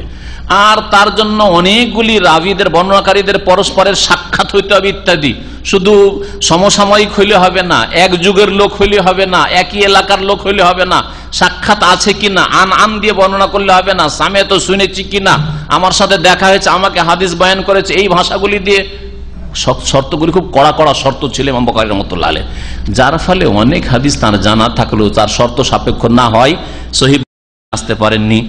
আর তার জন্য অনেকগুলি রাবীদের, বর্ণনাকারীদের পরস্পরের সাক্ষাৎ হইতে হবে ইত্যাদি। শুধু সমসাময়িক হইলে হবে না, এক যুগের লোক হইলে হবে না, একই এলাকার লোক হইলে হবে না, সাক্ষাৎ আছে কিনা আন দিয়ে বর্ণনা করলে হবে না, সামে তো শুনেছি কিনা, আমার সাথে দেখা হয়েছে, আমাকে হাদিস বয়ান করেছে, এই ভাষাগুলি দিয়ে শর্তগুলি খুব কড়া কড়া শর্ত ছিল ইমাম বুখারী রাহমাতুল্লাহ আলাইহি, যার ফলে অনেক হাদিস তার জানা থাকলেও তার শর্ত সাপেক্ষ না হয় সহিহ আসতে পারেননি।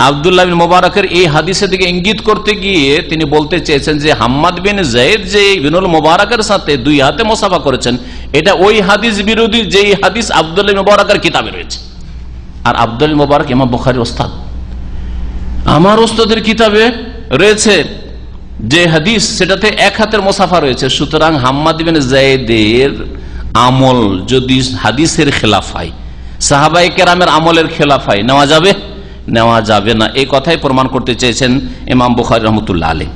আব্দুল্লাহ বিন মুবারকের এই হাদিসের দিকে ইঙ্গিত করতে গিয়ে তিনি বলতে চেয়েছেন যে হাম্মাদ বিন যায়েদ যে ইবনুল মুবারকের সাথে দুই হাতে মুসাফা করেছেন, এটা ওই হাদিস বিরোধী যেই হাদিস আব্দুল্লাহ বিন মুবারকের কিতাবে রয়েছে। আর আব্দুল মুবারক ইমাম বুখারীর ওস্তাদ, আমার ওস্তাদের কিতাবে রয়েছে যে হাদিস, সেটাতে এক হাতের মুসাফা রয়েছে। সুতরাং হাম্মাদ বিন যায়েদের আমল যদি হাদিসের খেলাফ হয়, সাহাবায়ে কেরামের আমলের খেলাফ হয়, নেওয়া যাবে? নেওয়া যাবে না। এই কথাই প্রমাণ করতে চেয়েছেন ইমাম বুখারী রাহমাতুল্লাহ আলাইহি।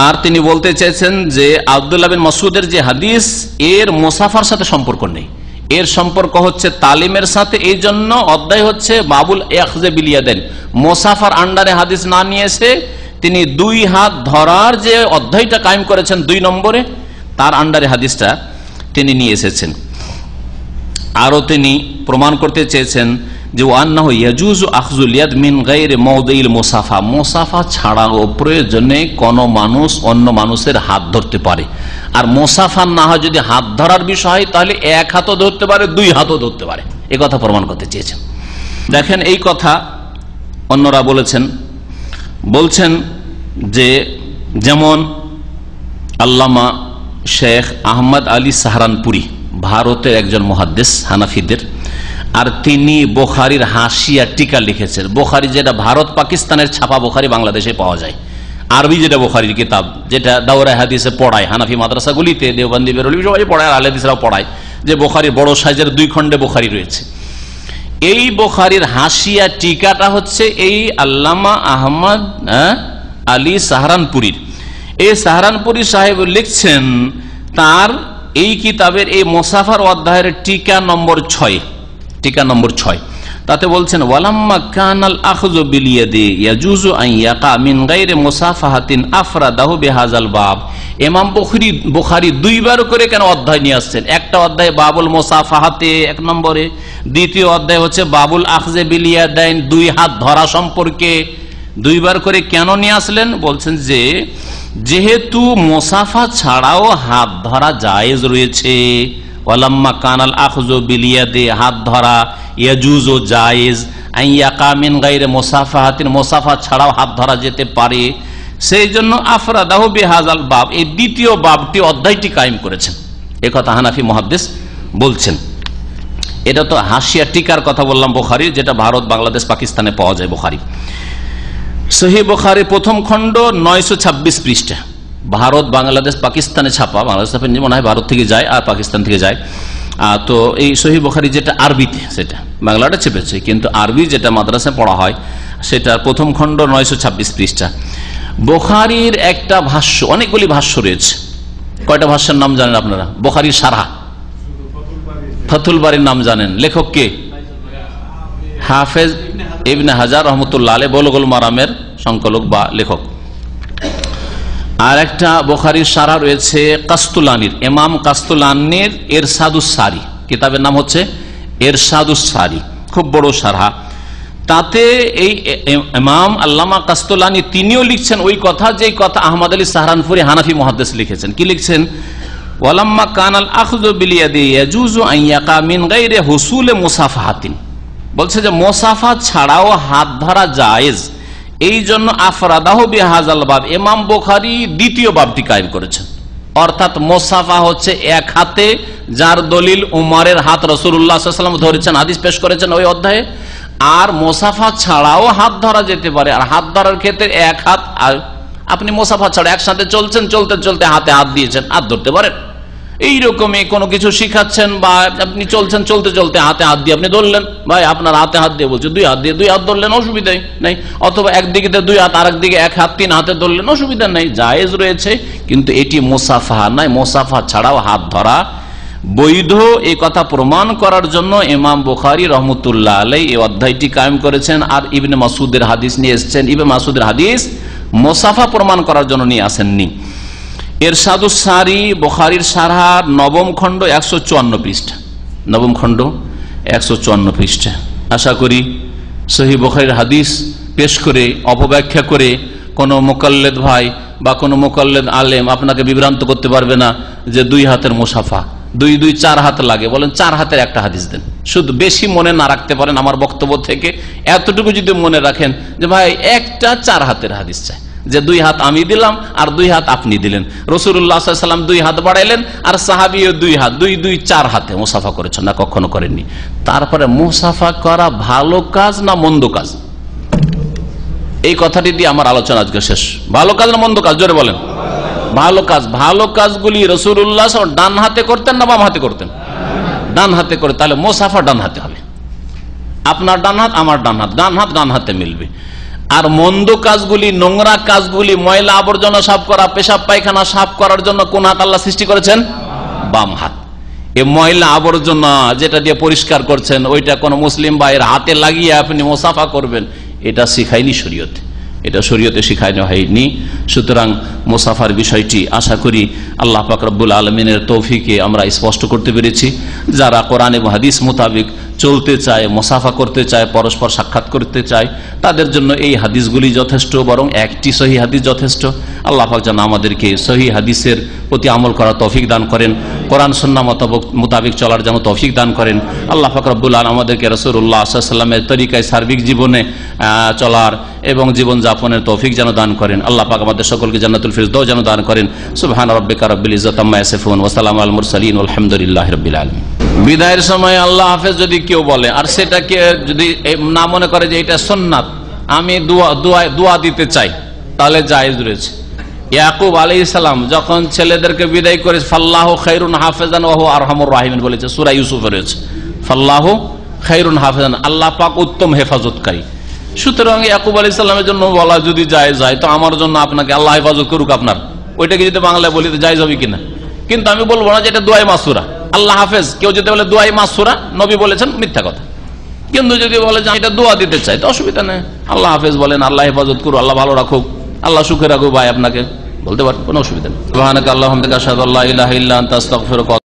আর তিনি বলতে চেয়েছেন যে আব্দুল্লাহ বিন মাসউদের যে হাদিস, এর মুসাফার সাথে সম্পর্ক নেই, এর সম্পর্ক হচ্ছে তালিমের সাথে। এই জন্য অধ্যায় হচ্ছে বাবুল আখযে বিল ইয়াদাইন, মুসাফার আন্ডারে হাদিস না নিয়ে এসে তিনি দুই হাত ধরার যে অধ্যায়টা কায়েম করেছেন 2 নম্বরে, তার আন্ডারে হাদিসটা তিনি নিয়ে এসেছেন। আরো তিনি প্রমাণ করতে চেয়েছেন যে ওয়ান্নাহু ইয়াজুজু আখযুল ইয়াদ মিন গায়রি মাওদিল মুসাফা, মুসাফা ছাড়াও প্রয়োজনে কোন মানুষ অন্য মানুষের হাত ধরতে পারে। আর মুসাফা না হয় যদি হাত ধরার বিষয়, তাহলে এক হাতও ধরতে পারে, 2 হাতও ধরতে পারে, এই কথা প্রমাণ করতে চেয়েছেন। দেখেন এই কথা অন্যরা বলছেন যে যেমন আল্লামা শেখ আহমদ আলী সাহারানপুরি, ভারতের একজন মুহাদ্দিস হানাফিদের, আর তিনি বুখারীর হাসিয়া টিকা লিখেছেন। বুখারী যেটা ভারত পাকিস্তানের ছাপা বুখারী বাংলাদেশে পাওয়া যায়, আরবি যেটা বুখারীর কিতাব, যেটা দাওরা হাদিসে পড়ায় হানাফি মাদ্রাসাগুলিতে, দেওবন্দি বেরলভী সবাই পড়ায়, আহলে হাদিসরাও পড়ায়, যে বুখারীর বড় সাইজের 2 খণ্ডে বুখারী রয়েছে। এই বুখারীর হাসিয়া টিকাটা হচ্ছে এই আল্লামা আহমদ আলী সাহারানপুরীর। এই সাহারানপুরী সাহেব লিখছেন তার এই কিতাবের এই মুসাফার অধ্যায়ের টিকা নম্বর 6, তাতে বলছেন ওয়ালাম্মা কানাল আখযু বিল ইয়াদি ইয়াজুজু আন ইয়াকা মিন গায়রি মুসাফাহাতিন আফরাদাহু বিহাযাল বাব। ইমাম বুখারী 2 বার করে কেন অধ্যায় নিয়ে আসছেন? একটা অধ্যায় বাবুল মুসাফাহাতে 1 নম্বরে, দ্বিতীয় অধ্যায় হচ্ছে বাবুল আখযে বিল ইয়াদাইন, 2 হাত ধরা সম্পর্কে 2 বার করে কেন নিয়ে আসলেন? বলছেন যে যেহেতু মুসাফা ছাড়াও হাত ধরা জায়েজ রয়েছে, ওয়ালাম্মা কানাল আখযু বিল ইয়াদি, হাত ধরা ইয়াজুজ ও জায়েজ, আন ইয়াকা মিন গায়রি মুসাফাহাতিন, মুসাফা ছাড়াও হাত ধরা যেতে পারে, সেই জন্য আফরাদাহু বিহাযাল বাব, এই দ্বিতীয় বাবটি অধ্যায়টি কায়েম করেছেন। এই কথা হানাফি মুহাদ্দিস বলছেন। এটা তো হাসিয়া টিকার কথা বললাম বুখারী, যেটা ভারত, বাংলাদেশ, পাকিস্তানে পাওয়া যায়। বুখারী সহিহ বুখারী প্রথম খণ্ড 926 পৃষ্ঠা, ভারত, বাংলাদেশ, পাকিস্তানে ছাপা। বাংলাদেশ মনে হয় ভারত থেকে যায় আর পাকিস্তান থেকে যায়। তো এই সহিহ বুখারী যেটা আরবিতে, সেটা বাংলাটা চেপেছে, কিন্তু আরবি যেটা মাদ্রাসায় পড়া হয় সেটা প্রথম খণ্ড 926 পৃষ্ঠা। বুখারীর একটা ভাষ্য, অনেকগুলি ভাষ্য রয়েছে। কয়টা ভাষ্যের নাম জানেন আপনারা? বুখারীর শারহ ফাতুল বারীর নাম জানেন? লেখক কে? হাফেজ ইবনে হাজার রহমতুল্লাহ আলাইহ, বুলুগুল মারামের সংকলক বা লেখক। আর একটা বুখারীর শারহ রয়েছে কাস্তুলানির, ইমাম কাস্তুলানির ইরশাদুস সারি, কিতাবের নাম হচ্ছে ইরশাদুস সারি, খুব বড় শারহ। তাতে এই ইমাম আল্লামা কাস্তুলানি তিনিও লিখছেন ওই কথা, যে কথা আহমদ আলী সাহারানপুরি হানাফি মুহাদ্দিস লিখেছেন। কি লিখছেন? ওয়ালাম্মা কানাল আখযু বিল ইয়াদি ইয়াজুজু আন ইয়াকা মিন গায়রি হুসুল মুসাফাহাতিন, বলছে যে মুসাফা ছাড়াও হাত ধরা জায়েজ, এই জন্য আফরাদাহু বিহাযাল বাব, ইমাম বুখারী দ্বিতীয় বাবটি কায়েম করেছেন। অর্থাৎ মুসাফা হচ্ছে এক হাতে, যার দলিল উমরের হাত রাসূলুল্লাহ সাল্লাল্লাহু আলাইহি ওয়াসাল্লাম ধরেছেন, হাদিস পেশ করেছেন ওই অধ্যায়ে। আর মুসাফা ছাড়াও হাত ধরা যেতে পারে, আর হাত ধরার ক্ষেত্রে এক হাত, আপনি মুসাফা ছাড়া একসাথে চলছেন, চলতে চলতে হাতে হাত দিয়েছেন, হাত ধরতে পারেন। এইরকমই কোনো কিছু শিখাচ্ছেন বা আপনি চলছেন, চলতে চলতে হাতে হাত দিয়ে আপনি ধরলেন, ভাই আপনার হাতে হাত দিয়ে বলছে দুই হাত দিয়ে, দুই হাত ধরলেন, অসুবিধাই নেই। অথবা একদিকে দুই হাত, আর একদিকে এক হাত, তিন হাতে ধরলেন, অসুবিধা নেই, জায়েজ রয়েছে। কিন্তু এটি মুসাফা নয়, মুসাফা ছাড়াও হাত ধরা বৈধ, এই কথা প্রমাণ করার জন্য ইমাম বুখারী রহমতুল্লাহ আলাইহি এই অধ্যায়টি কায়েম করেছেন। আর ইবনে মাসউদের হাদিস নিয়ে এসেছেন। ইবনে মাসউদের হাদিস মুসাফা প্রমাণ করার জন্য নিয়ে আসেননি। ইরশাদুস সারি বুখারীর শারহ নবম খণ্ড 154 পৃষ্ঠা, নবম খণ্ড 154 পৃষ্ঠা। আশা করি সহিহ বুখারীর হাদিস পেশ করে, অপব্যাখ্যা করে কোনো মুকাল্লিদ ভাই বা কোনো মুকাল্লিদ আলেম আপনাকে বিভ্রান্ত করতে পারবে না যে দুই হাতের মুসাফা, দুই 4 হাত লাগে। বলেন 4 হাতের একটা হাদিস দেন। শুধু বেশি মনে না রাখতে পারেন আমার বক্তব্য থেকে, এতটুকু যদি মনে রাখেন যে ভাই একটা 4 হাতের হাদিস চাই, যে 2 হাত আমি দিলাম আর 2 হাত আপনি দিলেন। রাসূলুল্লাহ সাল্লাল্লাহু আলাইহি ওয়াসাল্লাম 2 হাত বাড়াইলেন আর সাহাবীও 2 হাত, 2 4 হাতে মুসাফা করেছেন না, কখনো করেননি। তারপরে মুসাফা করা ভালো কাজ না মন্দ কাজ, এই কথাটি দিয়ে আমার আলোচনা আজকে শেষ। ভালো কাজ না মন্দ কাজ? জোরে বলেন। ভালো কাজ। ভালো কাজগুলি রাসূলুল্লাহ সাল্লাল্লাহু আলাইহি ওয়াসাল্লাম ডান হাতে করতেন না বাম হাতে করতেন? ডান হাতে করে, তাহলে মুসাফা ডান হাতে হবে। আপনার ডান হাত, আমার ডান হাত, ডান হাত ডান হাতে মিলবে। আর মন্দ কাজগুলি, নোংরা কাজগুলি, ময়লা আবর্জনা সাফ করা, পেশাব পায়খানা সাফ করার জন্য কোন হাত আল্লাহ সৃষ্টি করেছেন? বাম হাত। এই ময়লা আবর্জনা যেটা দিয়ে পরিষ্কার করছেন, ওইটা কোন মুসলিম ভাইয়ের হাতে লাগিয়ে আপনি মুসাফা করবেন, এটা শিখায়নি শরীয়তে, এটা শরীয়তে শিখানো হয়নি। সুতরাং মুসাফার বিষয়টি আশা করি আল্লাহ পাক রব্বুল আলামিনের তৌফিকে আমরা স্পষ্ট করতে পেরেছি। যারা কোরআন এবং হাদিস মোতাবেক চলতে চায়, মুসাফা করতে চায়, পরস্পর সাক্ষাৎ করতে চায়, তাদের জন্য এই হাদিসগুলি যথেষ্ট, বরং একটি সহিহ হাদিস যথেষ্ট। আল্লাহ পাক যেন আমাদেরকে সহিহ হাদিসের প্রতি আমল করার তৌফিক দান করেন, কোরআন সুন্নাহ মোতাবেক চলার যেন তৌফিক দান করেন। আল্লাহ পাক রব্বুল আলামিন আমাদেরকে রাসূলুল্লাহ সাল্লাল্লাহু আলাইহি ওয়াসাল্লামের তরিকায় সার্বিক জীবনে চলার এবং জীবন যাপনের তৌফিক যেন দান করেন। আল্লাহ পাক আমাদের সকলকে জান্নাতুল ফিরদাউস যেন দান করেন। সুবহান রাব্বিকা রাব্বিল ইজ্জাতি আম্মা ইয়াসিফুন ওয়া সালামুন আলাল মুরসালিন ওয়ালহামদুলিল্লাহি রাব্বিল আলামিন। বিদায়ের সময় আল্লাহ হাফেজ যদি কেউ বলে, আর সেটাকে যদি না মনে করে যে এটা সুন্নাত, আমি দোয়া দিতে চাই, তাহলে জায়েজ রয়েছে। ইয়াকুব আলাইহিস সালাম যখন ছেলেদেরকে বিদায় করে ফাল্লাহু খায়রুন হাফেজান ওয়া হুয়া আরহামুর রাহিমিন বলেছে, সূরা ইউসুফে রয়েছে ফাল্লাহু খায়রুন হাফেজান, আল্লাহ পাক উত্তম হেফাজতকারী। সুতরাং ইয়াকুব আলাইহিস সালামের জন্য বলা যদি জায়েজ হয়, তো আমার জন্য আপনাকে আল্লাহ হেফাজত করুক আপনার, ওইটাকে যদি বাংলায় বলি তো জায়েজ হবে কিনা? কিন্তু আমি বলবো না যে এটা দুআয়ে মাসুরা। আল্লাহ হাফেজ কেউ যদি বলে দুআয়ে মাসুরা, নবী বলেছেন, মিথ্যা কথা। কিন্তু যদি বলে যে এটা দোয়া দিতে চাই, তো অসুবিধা নেই। আল্লাহ হাফেজ বলেন, আল্লাহ হেফাজত করুক, আল্লাহ ভালো রাখুক, আল্লাহ সুখে রাখুক, ভাই আপনাকে বলতে পারেন, কোনো অসুবিধা নেই। সুবহানাকা আল্লাহুম্মা ওয়া বিহামদিকা আশহাদু আল্লা ইলাহা ইল্লা আনতা আস্তাগফিরুকা।